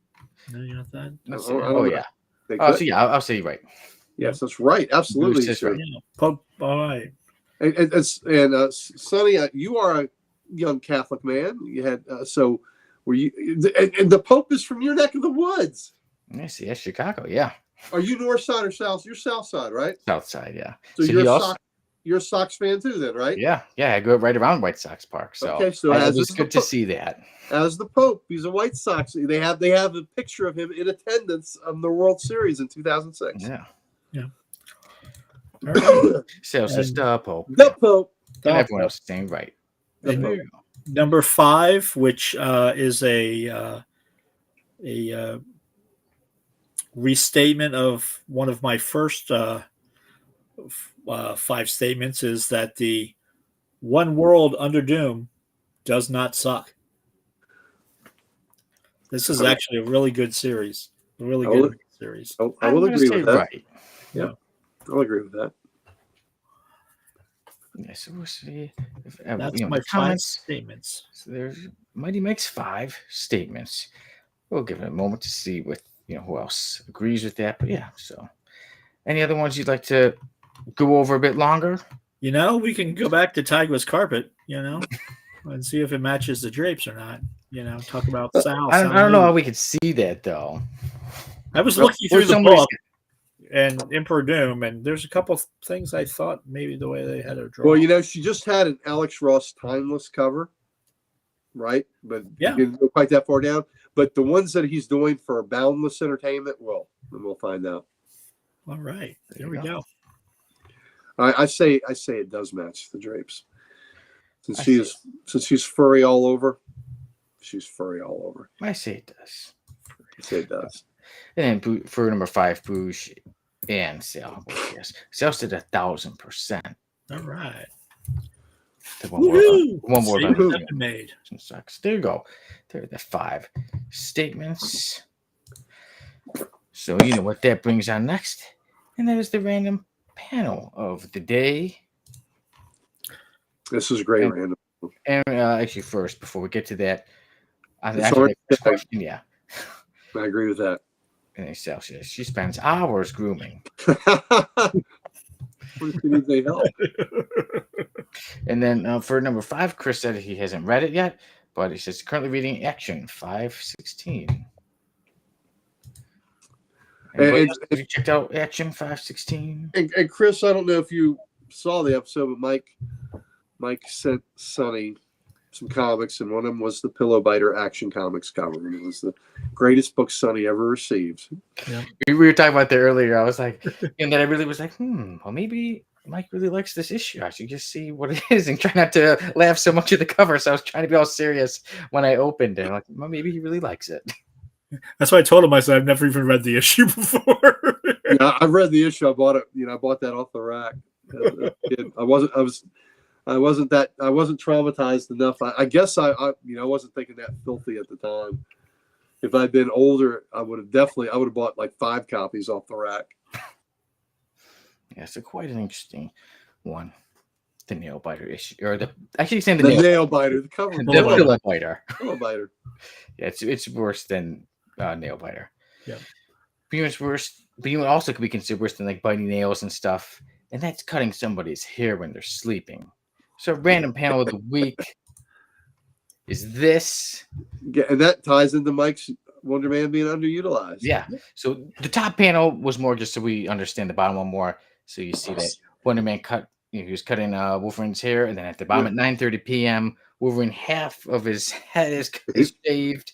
you're not that? Yeah. I'll say right. Yes, that's right. Absolutely. Right. Yeah. Pope, all right. And Sonny, you are a young Catholic man. You had so were you? And the Pope is from your neck of the woods. I see. That's Chicago. Yeah. Are you north side or south? You're south side, right? South side. Yeah. So you're a Sox fan too, then, right? Yeah. I grew up right around White Sox Park. So, okay, so it was good to see that. As the Pope, he's a White Sox. They have a picture of him in attendance on the World Series in 2006. Yeah. All right. So it's the Pope. The Pope. And everyone else is saying right. Number 5, which is a restatement of one of my first 5 statements, is that the One World Under Doom does not suck. This is actually a really good series. A really good series. I will agree with that. Right. Yeah, I'll agree with that. Yeah, so we'll see. That's my 5 statements. So there's Mighty makes 5 statements. We'll give it a moment to see who else agrees with that. But yeah, so any other ones you'd like to go over a bit longer? We can go back to Tiger's carpet, and see if it matches the drapes or not. Talk about Sal. I don't know how we could see that though. I was looking through the book and Emperor Doom, and there's a couple things I thought maybe the way they had her draw. Well, she just had an Alex Ross Timeless cover, right? But yeah, you didn't go quite that far down. But the ones that he's doing for Boundless Entertainment, and we'll find out. All right, there we go. I say it does match the drapes. Since she's furry all over, she's furry all over. I say it does. I say it does. And then for number 5, Boosh and Sal. Yes, Sal's did 1,000%. All right. One more made. Sucks. There you go. There are the 5 statements. So you know what that brings on next, and that is the random panel of the day. This is great, random. And actually, first, before we get to that, after that question, yeah, I agree with that. And Sal says she spends hours grooming. What if he needs any help? And then for number 5, Chris said he hasn't read it yet, but he says currently reading Action 516. Have you checked out Action 516? And Chris, I don't know if you saw the episode, but Mike sent Sonny some comics, and one of them was the Pillow Biter Action Comics cover, and it was the greatest book Sonny ever received. Yeah. We were talking about that earlier. I was like, and then I really was like, well, maybe Mike really likes this issue. I should just see what it is and try not to laugh so much at the cover. So I was trying to be all serious when I opened it. I'm like, well, maybe he really likes it. That's why I told him. I said I've never even read the issue before. Yeah, I've read the issue. I bought it. I bought that off the rack. I wasn't traumatized enough. I guess I wasn't thinking that filthy at the time. If I'd been older, I would have bought like 5 copies off the rack. Yeah, so quite an interesting one. The nail biter issue, or the nail biter, the cover, the pillow biter. Pillow biter. Yeah, it's worse than nail biter. Yeah, pretty much worse. But you also could be considered worse than like biting nails and stuff, and that's cutting somebody's hair when they're sleeping. So random panel of the week is this. Yeah, and that ties into Mike's Wonder Man being underutilized. Yeah. So the top panel was more just so we understand the bottom one more. So you see that Wonder Man he was cutting Wolverine's hair, and then at the bottom at 9:30 p.m., Wolverine half of his head is shaved.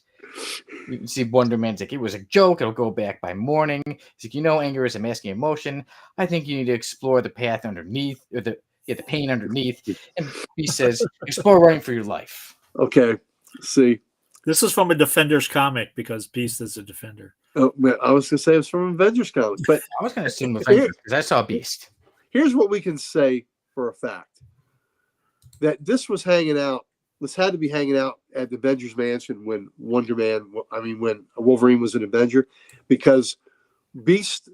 You can see Wonder Man's like, it was a joke. It'll go back by morning. He's like, anger is a masking emotion. I think you need to explore the path underneath, or the pain underneath. And he says, explore running for your life. Okay. See. This is from a Defenders comic because Beast is a Defender. Oh, man, I was going to say it was from Avengers comics, but I was going to assume Avengers because I saw Beast. Here's what we can say for a fact. That this was hanging out. This had to be hanging out at the Avengers Mansion when when Wolverine was an Avenger, because Beast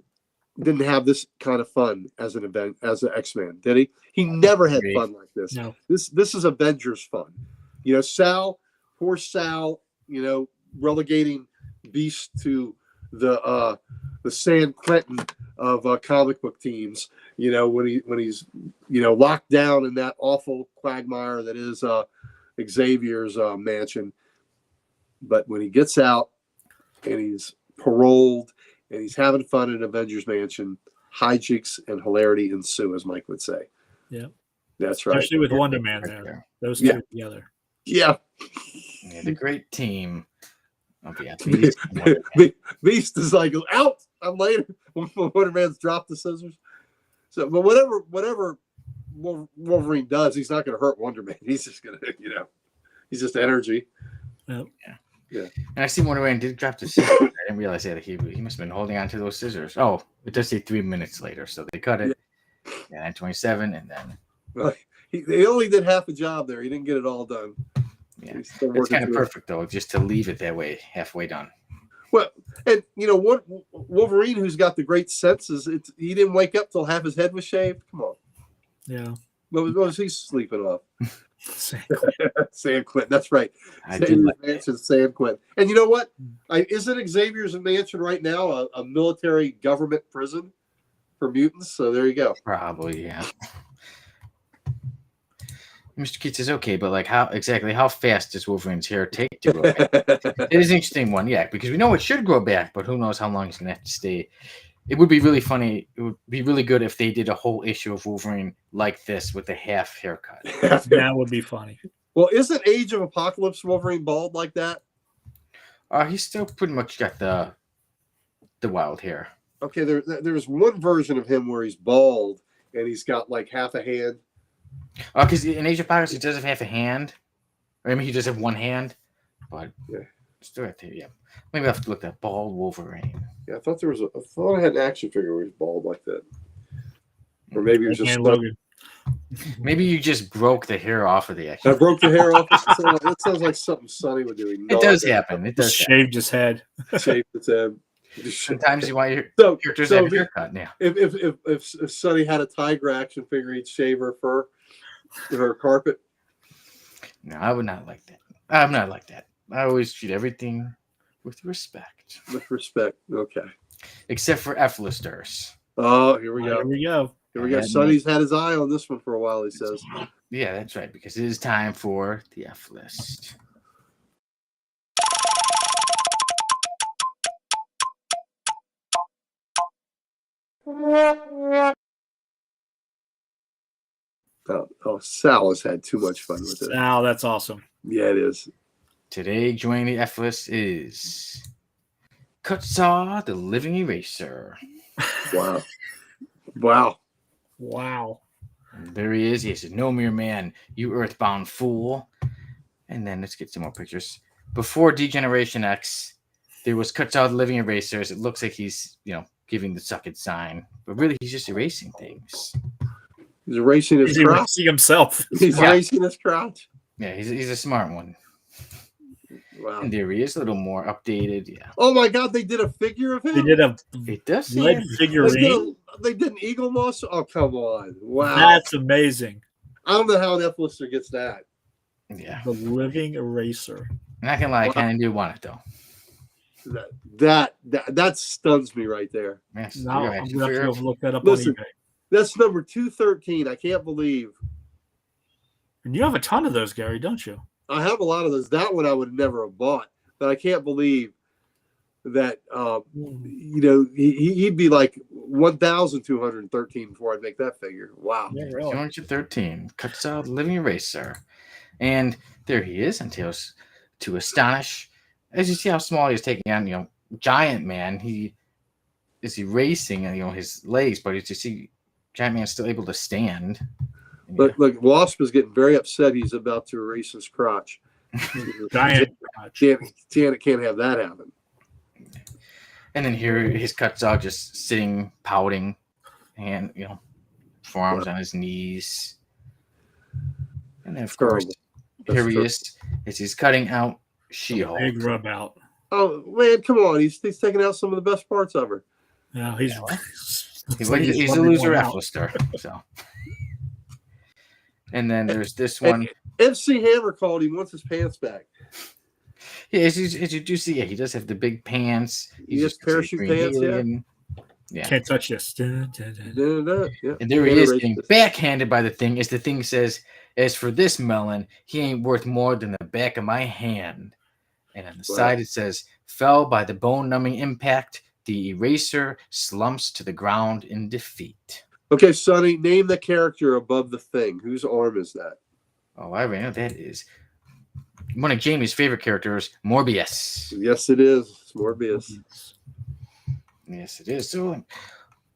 didn't have this kind of fun as an X-Man, did he? He never had fun like this. No. This is Avengers fun. Poor Sal, relegating Beast to the San Quentin of comic book teams. When he's locked down in that awful quagmire that is Xavier's mansion. But when he gets out and he's paroled and he's having fun in Avengers Mansion, hijinks and hilarity ensue, as Mike would say. Yeah, that's right. Especially with Wonder Man there. Those two together. Yeah. The great team. Beast is like, out. I'm later. Wonder Man's dropped the scissors. So, but whatever Wolverine does, he's not going to hurt Wonder Man. He's just going to, he's just energy. Yep. Yeah. And I see Wonder Man did drop the scissors. I didn't realize that he must have been holding on to those scissors. Oh, it does say 3 minutes later, so they cut it. Yeah, 9:27, and then. Well, he only did half a job there. He didn't get it all done. Yeah, it's kind of perfect though, just to leave it that way, halfway done. Well, and what Wolverine, who's got the great senses, he didn't wake up till half his head was shaved. Come on. Yeah. What was he sleeping off? San Quentin. That's right. San Quentin. And you know what? Isn't Xavier's mansion right now a military government prison for mutants? So there you go. Probably, yeah. Mr. Keats is okay, but how fast does Wolverine's hair take to grow back? It is an interesting one, yeah, because we know it should grow back, but who knows how long he's going to have to stay. It would be really funny. It would be really good if they did a whole issue of Wolverine like this with a half haircut. That would be funny. Well, isn't Age of Apocalypse Wolverine bald like that? He's still pretty much got the wild hair. Okay, there's one version of him where he's bald and he's got like half a hand. Because in Age of Apocalypse, he does have half a hand. Or maybe he does have one hand. But still right there, yeah. Maybe I'll have to look at bald Wolverine. Yeah, I thought I had an action figure where he's bald like that. Or maybe it was just Maybe you just broke the hair off of the action. I broke the hair off. That sounds like something Sonny would do. It does happen. It does. Shaved his head. Shaved his head. Sometimes you want your characters to have a haircut now. If Sonny had a tiger action figure, he'd shave her fur, her carpet. No, I would not like that. I'm not like that. I always treat everything with respect. With respect, okay. Except for F-listers. Oh, here we go. Here we go. Here we go. Sonny's had his eye on this one for a while, he says. Yeah, that's right, because it is time for the F-list. Sal has had too much fun with it. Sal, that's awesome. Yeah, it is. Today, joining the F-list is Cutza the Living Eraser. Wow. Wow. Wow. There he is. He says, "No mere man, you earthbound fool." And then let's get some more pictures. Before Degeneration X, there was Cutza the Living Erasers. It looks like he's, giving the suck it sign, but really he's just erasing things. He's erasing his crotch. Erasing himself. He's erasing his crotch. Yeah, he's a smart one. Wow. And there he is, a little more updated. Yeah. Oh my God, they did a figure of him. They did a it does lead figurine. They did an eagle moss. Oh, come on! Wow, that's amazing. I don't know how an F-lister gets that. Yeah, the Living Eraser. Not gonna lie, I kind of do want it though. That stuns me right there. Yes, now I'm gonna have to look that up. Listen, on eBay. That's number 213. I can't believe And you have a ton of those, Gary, don't you? I have a lot of those. That one I would never have bought, but I can't believe that he'd be like 1,213 before I'd make that figure. Wow. Yeah, really. 213. Cutza the Living Eraser. And there he is, and Tales to astonish. As you see how small he is taking on, Giant Man. He is erasing, his legs, but as you see, Giant Man's still able to stand. Look, Wasp is getting very upset. He's about to erase his crotch. Giant crotch. Can't have that happen. And then here his Cutza just sitting, pouting, and forearms on his knees. And then of course, here he is as he's cutting out She-Hulk. Big rub out. Oh man, come on! He's taking out some of the best parts of her. Yeah, he's a loser F-lister. So. And then there's this one. MC Hammer called him, wants his pants back. Yeah, as you do see, he does have the big pants. He has parachute pants, yeah. Can't touch this. Yeah. And there he is getting backhanded by the thing, as the thing says, as for this melon, he ain't worth more than the back of my hand. And on the side it says, fell by the bone-numbing impact, the eraser slumps to the ground in defeat. Okay, Sonny, name the character above the thing. Whose arm is that? Oh, I already know that is one of Jamie's favorite characters, Morbius. Yes, it is. It's Morbius. Yes, it is. So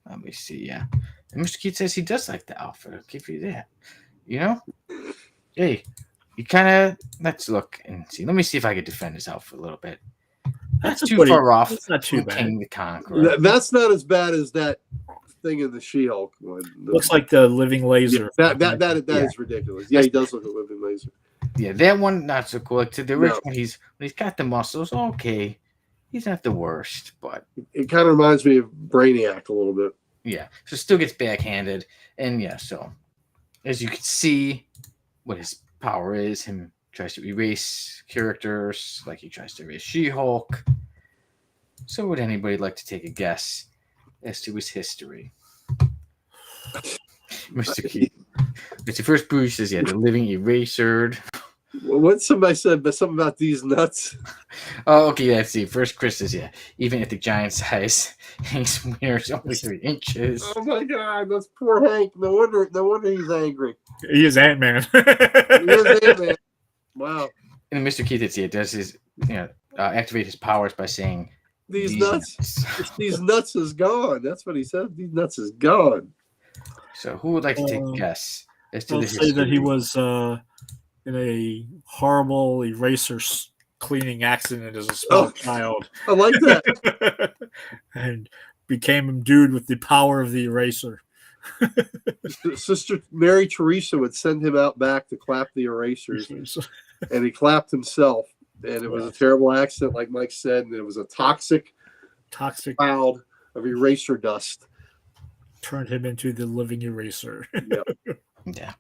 let me see. Yeah, and Mr. Keith says he does like the outfit. I'll give you that. Hey, you kind of let's look and see. Let me see if I could defend his outfit a little bit. That's too far off. That's not too bad. King the Conqueror. That's not as bad as that thing in the She-Hulk one. Looks like the living laser. Yeah, that is ridiculous. Yeah, he does look like a living laser. Yeah, that one not so cool. To the rich one, he's got the muscles. Okay, he's not the worst, but it kind of reminds me of Brainiac a little bit. Yeah, so still gets backhanded, and yeah, so as you can see, what his power is, him tries to erase characters, like he tries to erase She-Hulk. So would anybody like to take a guess as to his history? Mr. Keith. It's the first Bruce says, the living erasered. What somebody said, but something about these nuts. Oh, okay, let's see. First Chris says, even at the giant size, Hank's wiener is only 3 inches. Oh my God, that's poor Hank. No wonder he's angry. He is Ant-Man. He is Ant-Man. Wow. And Mr. Keith, does his, activate his powers by saying, These nuts. These nuts is gone. That's what he said. These nuts is gone. So who would like to take a guess as to I'll the say history? that he was in a horrible eraser cleaning accident as a small child. I like that. And became imbued with the power of the eraser. Sister Mary Teresa would send him out back to clap the erasers, and he clapped himself. And it was a terrible accident, like Mike said, and it was a toxic cloud of eraser dust. Turned him into the living eraser. Yeah.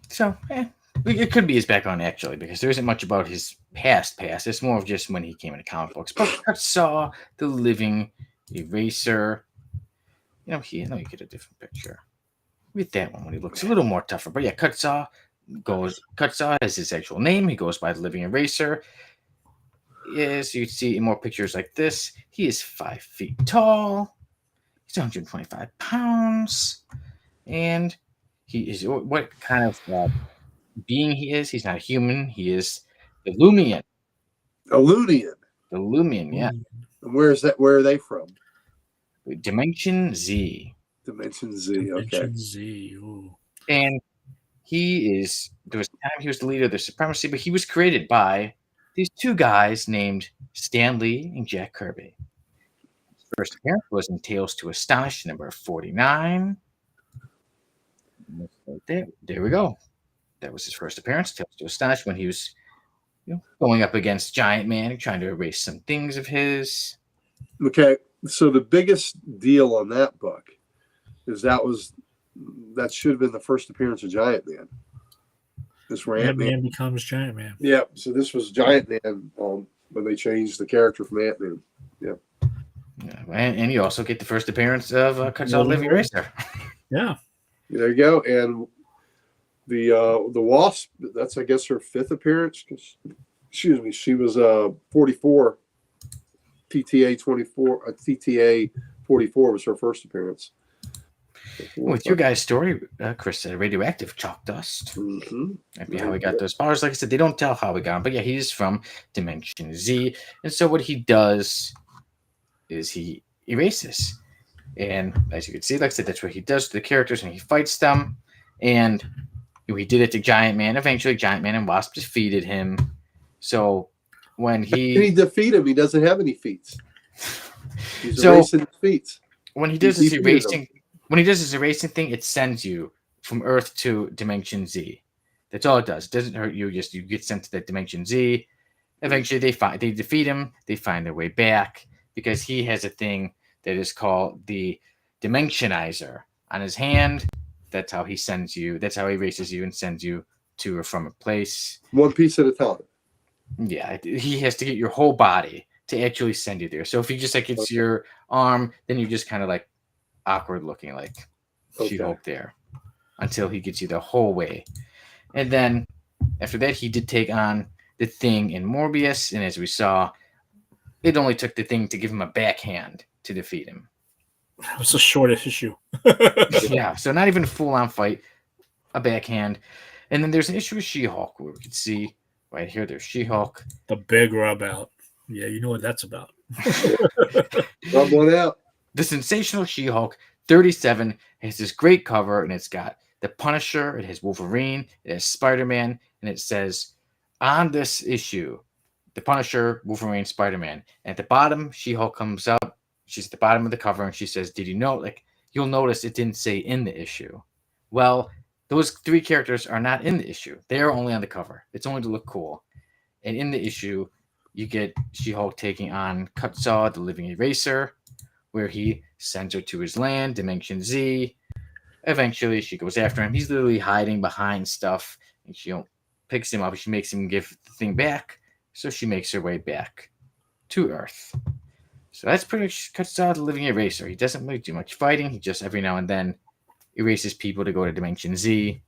So, it could be his background, actually, because there isn't much about his past. It's more of just when he came into comic books. But Cutza the Living Eraser. Let me get a different picture. With that one when he looks a little more tougher. But yeah, Cutza is his actual name. He goes by the Living Eraser. As you can see in more pictures like this, he is 5 feet tall. He's 125 pounds. And he is what kind of being he is. He's not a human. He is the Lumian. The Lumian, yeah. And where is that? Where are they from? Dimension Z. Dimension Z. Okay. Dimension Z. Ooh. And there was a time he was the leader of the Supremacy, but he was created by these 2 guys named Stan Lee and Jack Kirby. His first appearance was in Tales to Astonish, number 49. There we go. That was his first appearance, Tales to Astonish, when he was going up against Giant Man, trying to erase some things of his. Okay, so the biggest deal on that book is that should have been the first appearance of Giant Man. This where Ant-Man becomes Giant Man. Yeah, so this was Giant Man when they changed the character from Ant-Man. Yeah. And you also get the first appearance of Cutza the Living Eraser. Yeah. There you go. And The Wasp. That's I guess her 5th appearance. Excuse me. She was 44. TTA 24. TTA 44 was her first appearance. With your guys' story, Chris said radioactive chalk dust. Mm-hmm. That'd be how he got those powers. Like I said, they don't tell how he got them, but yeah, he's from Dimension Z. And so what he does is he erases. And as you can see, like I said, that's what he does to the characters, and he fights them. And he did it to Giant Man. Eventually, Giant Man and Wasp defeated him. So when he defeat him, he doesn't have any feats. He's erasing his feats. When he does his erasing thing, it sends you from Earth to Dimension Z. That's all it does. It doesn't hurt you. You get sent to that Dimension Z. Eventually, they defeat him. They find their way back because he has a thing that is called the Dimensionizer on his hand. That's how he sends you. That's how he erases you and sends you to or from a place. One piece at a time. Yeah, he has to get your whole body to actually send you there. So if you just like it's your arm, then you're just kind of like awkward looking, like She-Hulk there, until he gets you the whole way. And then after that, he did take on the Thing in Morbius, and as we saw, it only took the Thing to give him a backhand to defeat him. It was a short issue. Yeah, so not even a full-on fight, a backhand. And then there's an issue with She-Hulk where we can see right here, there's She-Hulk. The big rub out. Yeah, you know what that's about. Rub one out. The Sensational She-Hulk 37 has this great cover, and it's got the Punisher, it has Wolverine, it has Spider-Man, and it says, on this issue, the Punisher, Wolverine, Spider-Man. And at the bottom, She-Hulk comes up. She's at the bottom of the cover, and she says, did you know, like, you'll notice it didn't say in the issue. Well, those 3 characters are not in the issue. They are only on the cover. It's only to look cool. And in the issue, you get She-Hulk taking on Cutza the Living Eraser, where he sends her to his land, Dimension Z. Eventually, she goes after him. He's literally hiding behind stuff, and she picks him up. She makes him give the thing back, so she makes her way back to Earth. So that's pretty much Cutza the Living Eraser. He doesn't really do much fighting. He just every now and then erases people to go to Dimension Z.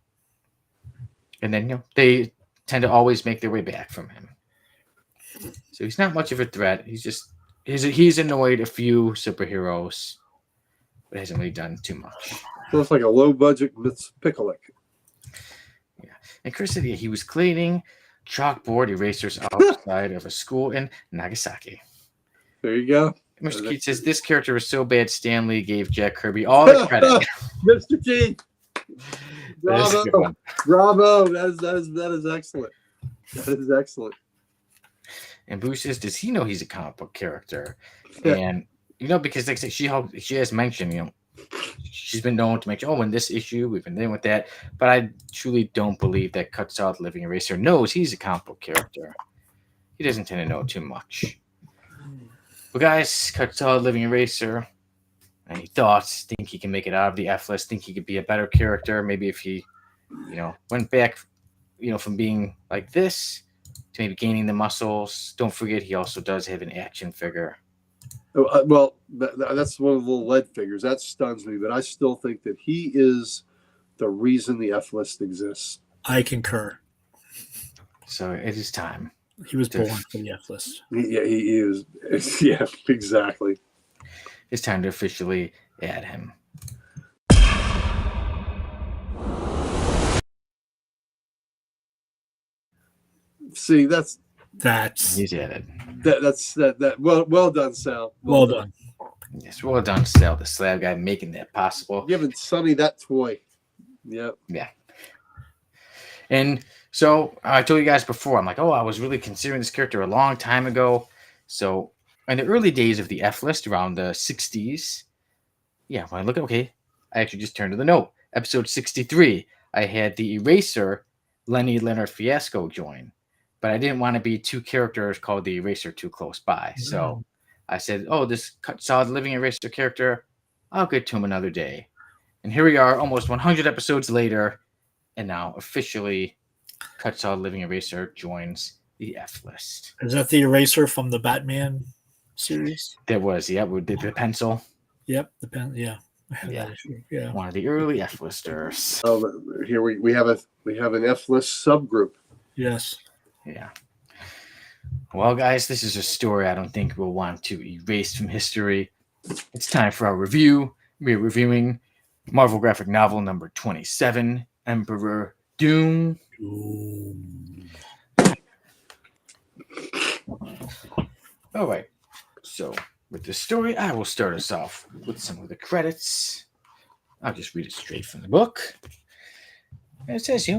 And then, they tend to always make their way back from him. So he's not much of a threat. He's annoyed a few superheroes, but hasn't really done too much. Looks like a low-budget Picklick. Yeah. And Chris said he was cleaning chalkboard erasers outside of a school in Nagasaki. There you go. Mr. Keith says this character was so bad Stan Lee gave Jack Kirby all the credit. Mr. Keith. Bravo. Bravo. That is excellent. That is excellent. And Bruce says, does he know he's a comic book character? Yeah. And, because like she has mentioned, she's been known to mention, in this issue, we've been dealing with that. But I truly don't believe that Cutza the Living Eraser knows he's a comic book character. He doesn't tend to know too much. But guys, Cutza the Living Eraser, any thoughts? Think he can make it out of the F list? Think he could be a better character? Maybe if he, went back, from being like this to maybe gaining the muscles. Don't forget, he also does have an action figure. Well, that's one of the little lead figures. That stuns me, but I still think that he is the reason the F list exists. I concur. So it is time. He was born for the F list. Yeah, he is. Yeah, exactly. It's time to officially add him. See, that's he's added. That. Well done, Sal. Well done. Yes, well done, Sal, the slab guy, making that possible. Giving Sonny that toy. Yep. Yeah. And so I told you guys before, I'm like, I was really considering this character a long time ago. So in the early days of the F list, around the 60s, when I look I actually just turned to the note. Episode 63, I had the Eraser Lenny Leonard Fiasco join. But I didn't want to be 2 characters called the Eraser too close by. No. So I said, this Cutza the Living Eraser character, I'll get to him another day. And here we are, almost 100 episodes later, and now officially Cutza the Living Eraser joins the F list. Is that the Eraser from the Batman series? There was, with the pencil. Yep, the pen. Yeah, Yeah. One of the early F-listers. Oh, here we have an F-list subgroup. Yes. Yeah. Well, guys, this is a story I don't think we'll want to erase from history. It's time for our review. We're reviewing Marvel graphic novel number 27, Emperor Doom. All right. So, with this story, I will start us off with some of the credits. I'll just read it straight from the book. And it says,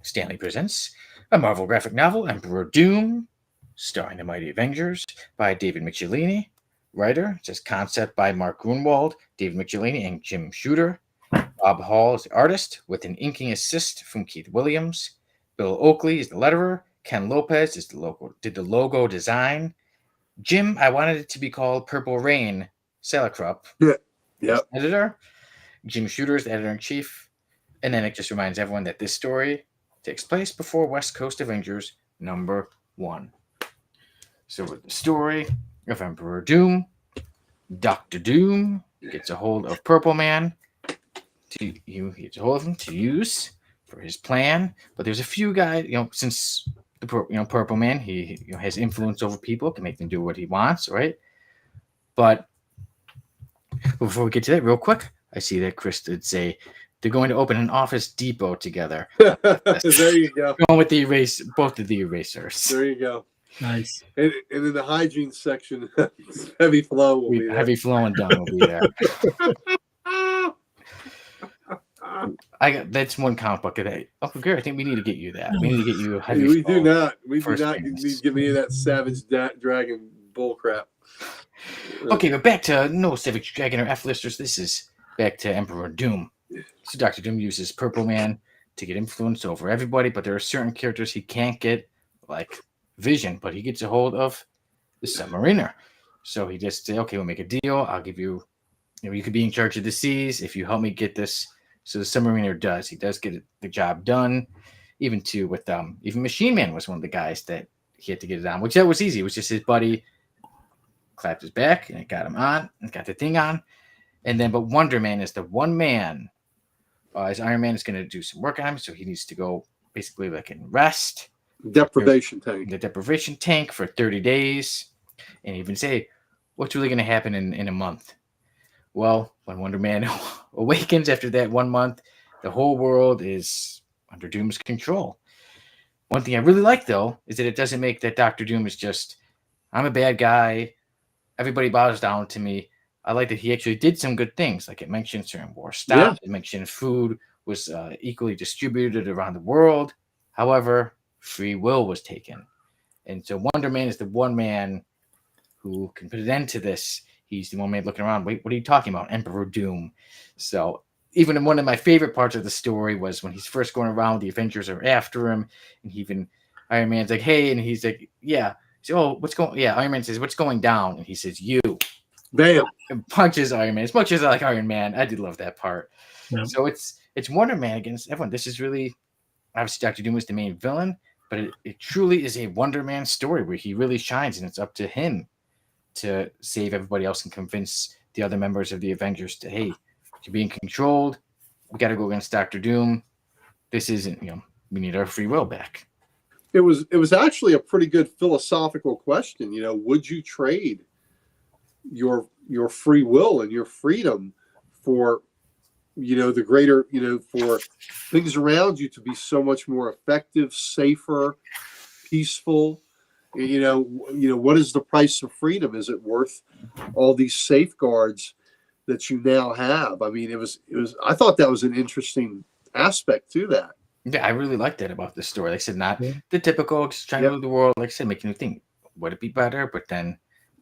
Stanley presents a Marvel graphic novel, Emperor Doom, starring the Mighty Avengers by David Michelinie. Writer, it says concept by Mark Grunwald, David Michelinie, and Jim Shooter. Bob Hall is the artist, with an inking assist from Keith Williams. Bill Oakley is the letterer. Ken Lopez did the logo design. Jim, I wanted it to be called Purple Rain, Salakrup, editor. Jim Shooter is the editor-in-chief. And then it just reminds everyone that this story takes place before West Coast Avengers number 1. So with the story of Emperor Doom, Dr. Doom gets a hold of Purple Man. He gets a hold of him to use for his plan. But there's a few guys, since the Purple Man, he has influence over people, can make them do what he wants, right? But before we get to that, real quick, I see that Chris did say they're going to open an Office Depot together. There you go. Going with both of the erasers. There you go. Nice. And in the hygiene section, Heavy Flow will be there. Heavy Flow and Dung will be there. That's one comic book today. Uncle Gary, I think we need to get you that. We need to get you Heavy We Flow. do not. We do First not Things. need to give me that Savage Dragon bullcrap. Okay, but back to no Savage Dragon or F-listers. This is back to Emperor Doom. So Dr. Doom uses Purple Man to get influence over everybody, but there are certain characters he can't get, like Vision, but he gets a hold of the Submariner. So he just said, okay, we'll make a deal. I'll give you, you could be in charge of the seas if you help me get this. So the Submariner does. He does get the job done. Even Machine Man was one of the guys that he had to get it on, which that was easy. It was just his buddy clapped his back and it got him on and got the thing on. And then, but Wonder Man is the one man. As Iron Man is going to do some work on him, so he needs to go basically like in rest. Deprivation tank. The deprivation tank for 30 days. And even say, what's really going to happen in a month? Well, when Wonder Man awakens after that 1 month, the whole world is under Doom's control. One thing I really like, though, is that it doesn't make that Dr. Doom is just, I'm a bad guy. Everybody bows down to me. I like that he actually did some good things. Like it mentioned certain war stopped. It mentioned food was equally distributed around the world. However, free will was taken. And so Wonder Man is the one man who can put an end to this. He's the one man looking around. Wait, what are you talking about? Emperor Doom. So even one of my favorite parts of the story was when he's first going around, the Avengers are after him. And Iron Man's like, hey, and he's like, yeah. So, Iron Man says, what's going down? And he says, you. Bam. And punches Iron Man. As much as I like Iron Man, I did love that part. Yep. So it's Wonder Man against everyone. This is really, obviously Dr. Doom is the main villain, but it truly is a Wonder Man story where he really shines, and it's up to him to save everybody else and convince the other members of the Avengers to, hey, you're being controlled. We got to go against Dr. Doom. This isn't, we need our free will back. It was actually a pretty good philosophical question. Would you trade your free will and your freedom for the greater for things around you to be so much more effective, safer, peaceful? What is the price of freedom? Is it worth all these safeguards that you now have? I mean, I thought that was an interesting aspect to that. Yeah, I really liked that about this story. Like I said, not the typical just trying to rule the world. Like I said, making you think, would it be better? But then,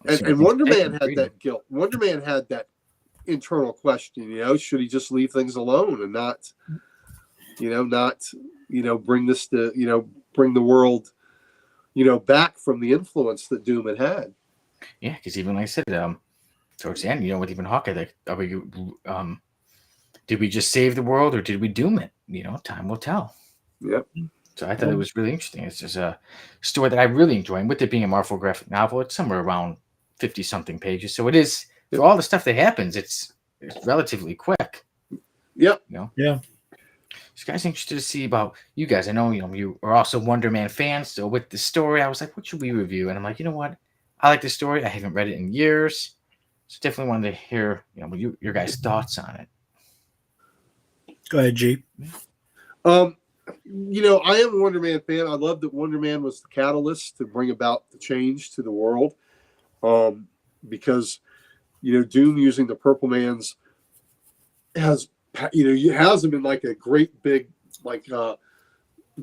and Wonder Man had that guilt. Wonder Man had that internal question. Should he just leave things alone and not bring this to bring the world back from the influence that Doom had. Yeah, because even like I said, towards the end, with even Hawkeye, like, did we just save the world or did we doom it? Time will tell. Yep. So I thought it was really interesting. It's just a story that I really enjoy. And with it being a Marvel graphic novel, it's somewhere around 50-something pages. So it is, for all the stuff that happens, it's relatively quick. Yep. You know? Yeah. So guys, interested to see about you guys. I know you are also Wonder Man fans. So with the story, I was like, what should we review? And I'm like, you know what? I like the story. I haven't read it in years, so definitely wanted to hear your guys' thoughts on it. Go ahead, G. I am a Wonder Man fan. I love that Wonder Man was the catalyst to bring about the change to the world. Because Doom using the Purple Man's has him in like a great big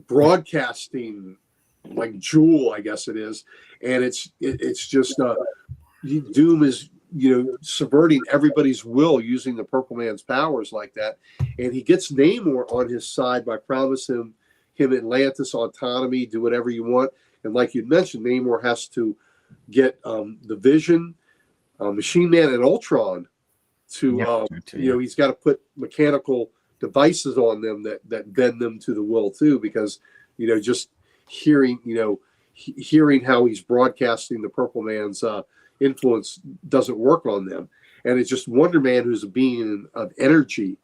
broadcasting jewel, I guess it is, and it's just Doom is subverting everybody's will using the Purple Man's powers like that, and he gets Namor on his side by promising him Atlantis autonomy, do whatever you want, and like you mentioned, Namor has to get the Vision, Machine Man, and Ultron to he's got to put mechanical devices on them that bend them to the will too, because just hearing how he's broadcasting the Purple Man's influence doesn't work on them, and it's just Wonder Man, who's a being of energy.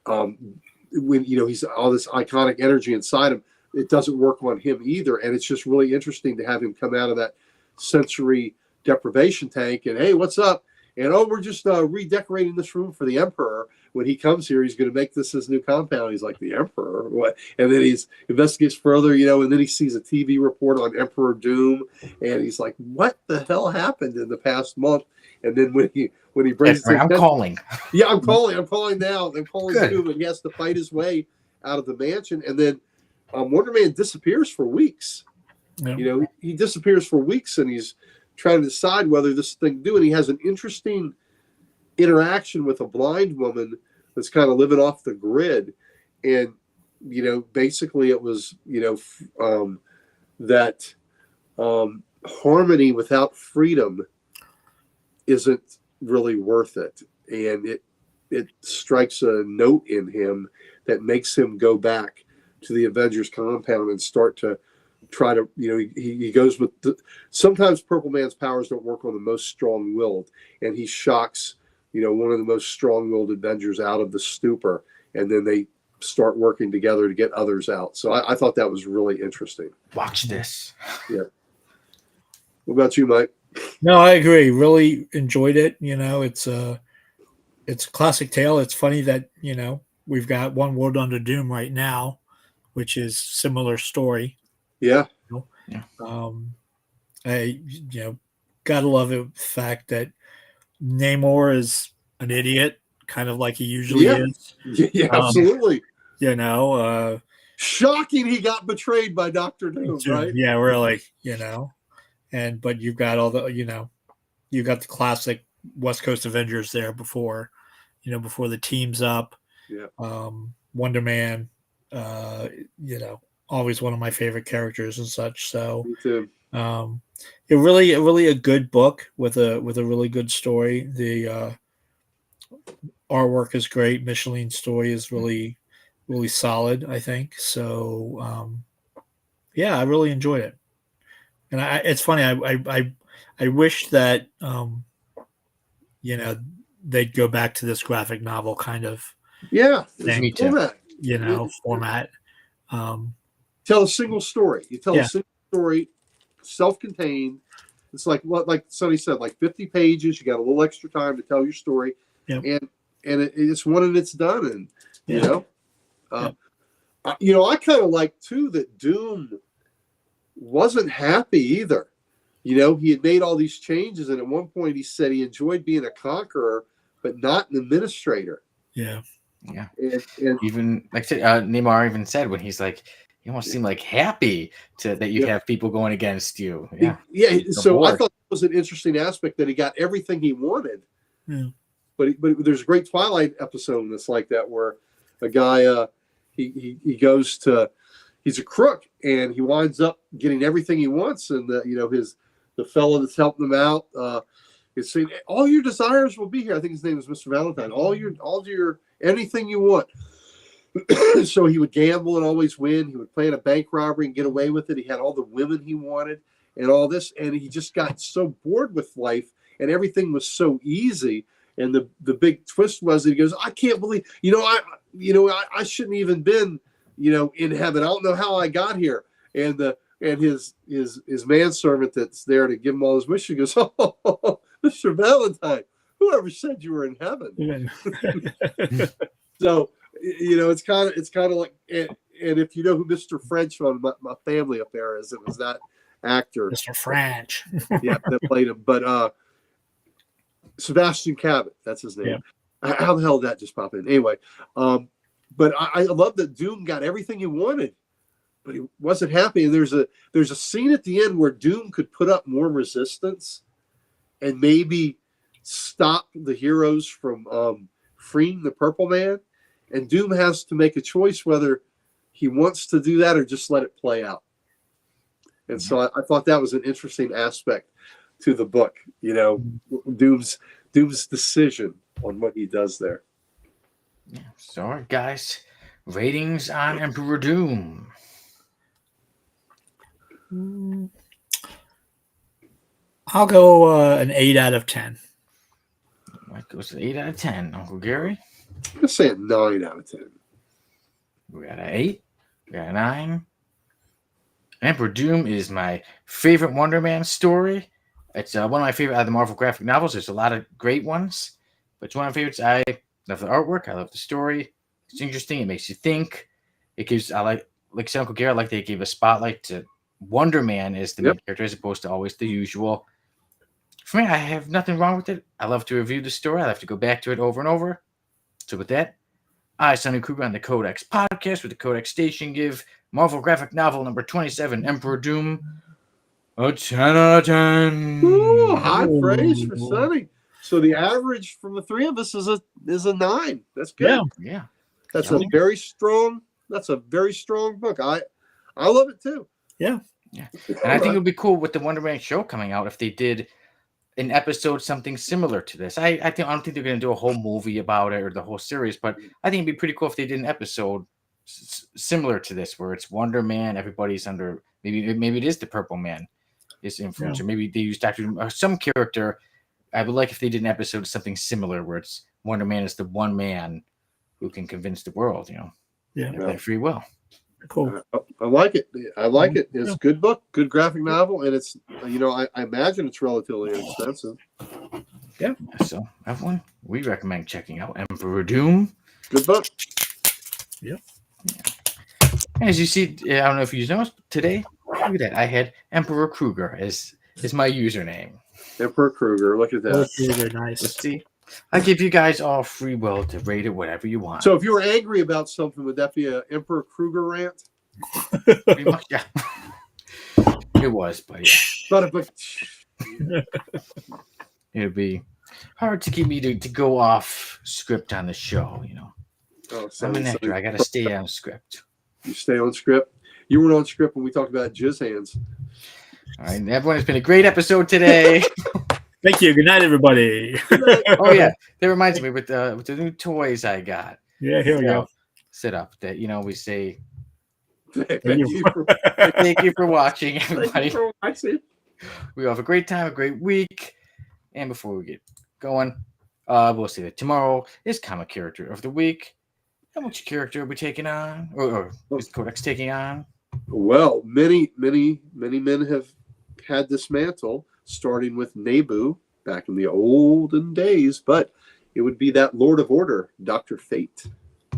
When he's all this iconic energy inside him, it doesn't work on him either, and it's just really interesting to have him come out of that sensory deprivation tank and, hey, what's up? And we're just redecorating this room for the Emperor. When he comes here, he's going to make this his new compound. He's like, the Emperor? What? And then he investigates further, and then he sees a TV report on Emperor Doom, and he's like, what the hell happened in the past month? And then when he brings I'm calling. Yeah, I'm calling now. I'm calling Good. Doom, and he has to fight his way out of the mansion. And then Wonder Man disappears for weeks. Yeah. He disappears for weeks, and he's trying to decide whether this thing do. And he has an interesting interaction with a blind woman that's kind of living off the grid. And, basically it was, that harmony without freedom isn't really worth it. And it strikes a note in him that makes him go back to the Avengers compound and start to try to, he goes with sometimes Purple Man's powers don't work on the most strong-willed, and he shocks, one of the most strong-willed Avengers out of the stupor, and then they start working together to get others out. So I thought that was really interesting. Watch this. Yeah. What about you, Mike? No, I agree. Really enjoyed it. It's a classic tale. It's funny that, we've got One World Under Doom right now, which is similar story. Yeah. Yeah. I gotta love the fact that Namor is an idiot, kind of like he usually is. Yeah, absolutely. Shocking he got betrayed by Dr. Doom, right? Yeah, really, but you've got all the, you've got the classic West Coast Avengers there before the team's up. Yeah. Wonder Man, always one of my favorite characters and such. So, me too. It really a good book with a really good story. The artwork is great. Michelin's story is really solid, I think. So, yeah, I really enjoyed it. And it's funny. I wish that they'd go back to this graphic novel kind of me too. Format. Tell a single story. You tell a single story, self-contained. It's like Sonny said, like 50 pages. You got a little extra time to tell your story, and it's one and it's done. And I kind of like too that Doom wasn't happy either. He had made all these changes, and at one point he said he enjoyed being a conqueror, but not an administrator. Yeah. Yeah. And even like Neymar even said when he's like, you almost seem like happy that you have people going against you. Yeah. Yeah. So I thought that was an interesting aspect that he got everything he wanted. Yeah. But there's a great Twilight episode that's like that where a guy he goes to, he's a crook and he winds up getting everything he wants, and the fellow that's helping him out is saying all your desires will be here. I think his name is Mr. Valentine. All your anything you want. So he would gamble and always win. He would plan a bank robbery and get away with it. He had all the women he wanted and all this, and he just got so bored with life, and everything was so easy. And the big twist was that he goes, I can't believe, I shouldn't even been, in heaven. I don't know how I got here. And his manservant that's there to give him all his wishes goes, oh, Mr. Valentine, whoever said you were in heaven? So, it's kind of like, and if you know who Mr. French on my family affair is, it was that actor, Mr. French. yeah, that played him. But Sebastian Cabot, that's his name. Yeah. How the hell did that just pop in? Anyway, but I love that Doom got everything he wanted, but he wasn't happy. And there's a scene at the end where Doom could put up more resistance and maybe stop the heroes from freeing the Purple Man. And Doom has to make a choice whether he wants to do that or just let it play out. And so I thought that was an interesting aspect to the book, Doom's decision on what he does there. Yeah. So, guys, ratings on Emperor Doom. I'll go an 8 out of 10. That goes to 8 out of 10. Uncle Gary? I'm going to say a 9 out of 10. We got an 8. We got a 9. Emperor Doom is my favorite Wonder Man story. It's one of my favorite out of the Marvel graphic novels. There's a lot of great ones, but it's one of my favorites. I love the artwork. I love the story. It's interesting. It makes you think. It gives, like Uncle Gary, I like they gave a spotlight to Wonder Man as the main character as opposed to always the usual. For me, I have nothing wrong with it. I love to review the story. I love to go back to it over and over. So with that, I, Sonny Kruger, on the Codex podcast with the Codex Station, give Marvel graphic novel number 27, Emperor Doom, a 10 out of 10. Ooh, high praise for Sonny. So the average from the three of us is a 9. That's good. Yeah. That's a very strong book. I love it too. Yeah. And I think it would be cool with the Wonder Man show coming out if they did an episode something similar to this. I don't think they're going to do a whole movie about it or the whole series, but I think it'd be pretty cool if they did an episode similar to this where it's Wonder Man, everybody's under, maybe it is the Purple Man is influencer. Maybe they use Dr. Doom or some character. I would like if they did an episode something similar where it's Wonder Man is the one man who can convince the world, that free will. Cool. I like it. It's a good book, good graphic novel, and it's I imagine it's relatively inexpensive. Yeah. So everyone, we recommend checking out Emperor Doom. Good book. Yep. As you see, I don't know if you noticed today. Look at that. I had Emperor Kruger as my username. Emperor Kruger. Look at that. Very nice. Let's see. I give you guys all free will to rate it whatever you want. So if you were angry about something, would that be an Emperor Kruger rant? Pretty much, yeah. It was, but yeah. It'd be hard to keep me to go off script on the show, Oh, I'm an actor. I got to stay on script. You stay on script. You weren't on script when we talked about jizz hands. All right, everyone, it's been a great episode today. Thank you. Good night, everybody. Oh yeah, that reminds me with the new toys I got. Yeah, here we go. Set up that we say Thank you for watching, everybody. For watching. We have a great time, a great week. And before we get going, we'll say that tomorrow is Comic Character of the Week. And which character are we taking on, or is Codex taking on? Well, many men have had this mantle, starting with Nebu back in the olden days, but it would be that Lord of Order, Dr. Fate.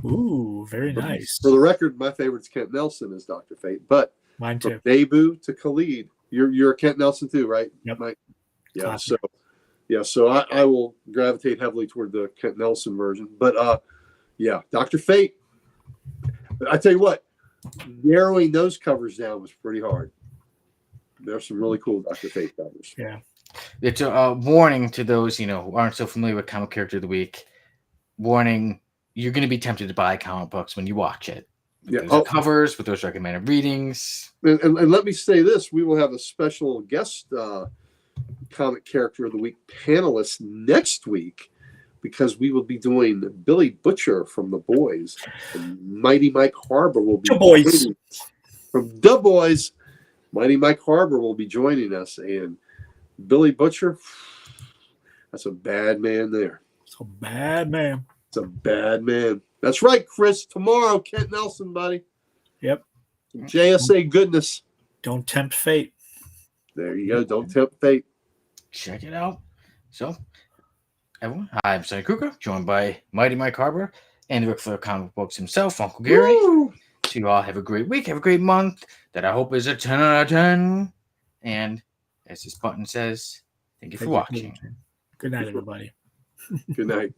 Ooh, very nice. For the record, my favorite's Kent Nelson as Dr. Fate, but mine too. From Nebu to Khalid, you're a Kent Nelson too, right? Yep. Mike? Yeah. So I will gravitate heavily toward the Kent Nelson version, but Dr. Fate. I tell you what, narrowing those covers down was pretty hard. There's some really cool Dr. Fate covers. Yeah. It's a warning to those who aren't so familiar with Comic Character of the Week. Warning: you're going to be tempted to buy comic books when you watch it. With those covers, with those recommended readings. And let me say this: we will have a special guest Comic Character of the Week panelist next week, because we will be doing Billy Butcher from The Boys, and Mighty Mike Harbor will be from The Boys. Mighty Mike Harbor will be joining us, and Billy Butcher, that's a bad man there. A bad man. It's a bad man. That's right, Chris. Tomorrow, Kent Nelson, buddy. Yep. JSA goodness. Don't tempt fate. There you go. Don't tempt fate. Check it out. So, everyone, I'm Sonny Kruger, joined by Mighty Mike Harbor and the Ric Flair comic books himself, Uncle Gary. Woo! So you all have a great week, have a great month that I hope is a 10 out of 10. And as this button says, thank you for watching. Good night, everybody. Good night.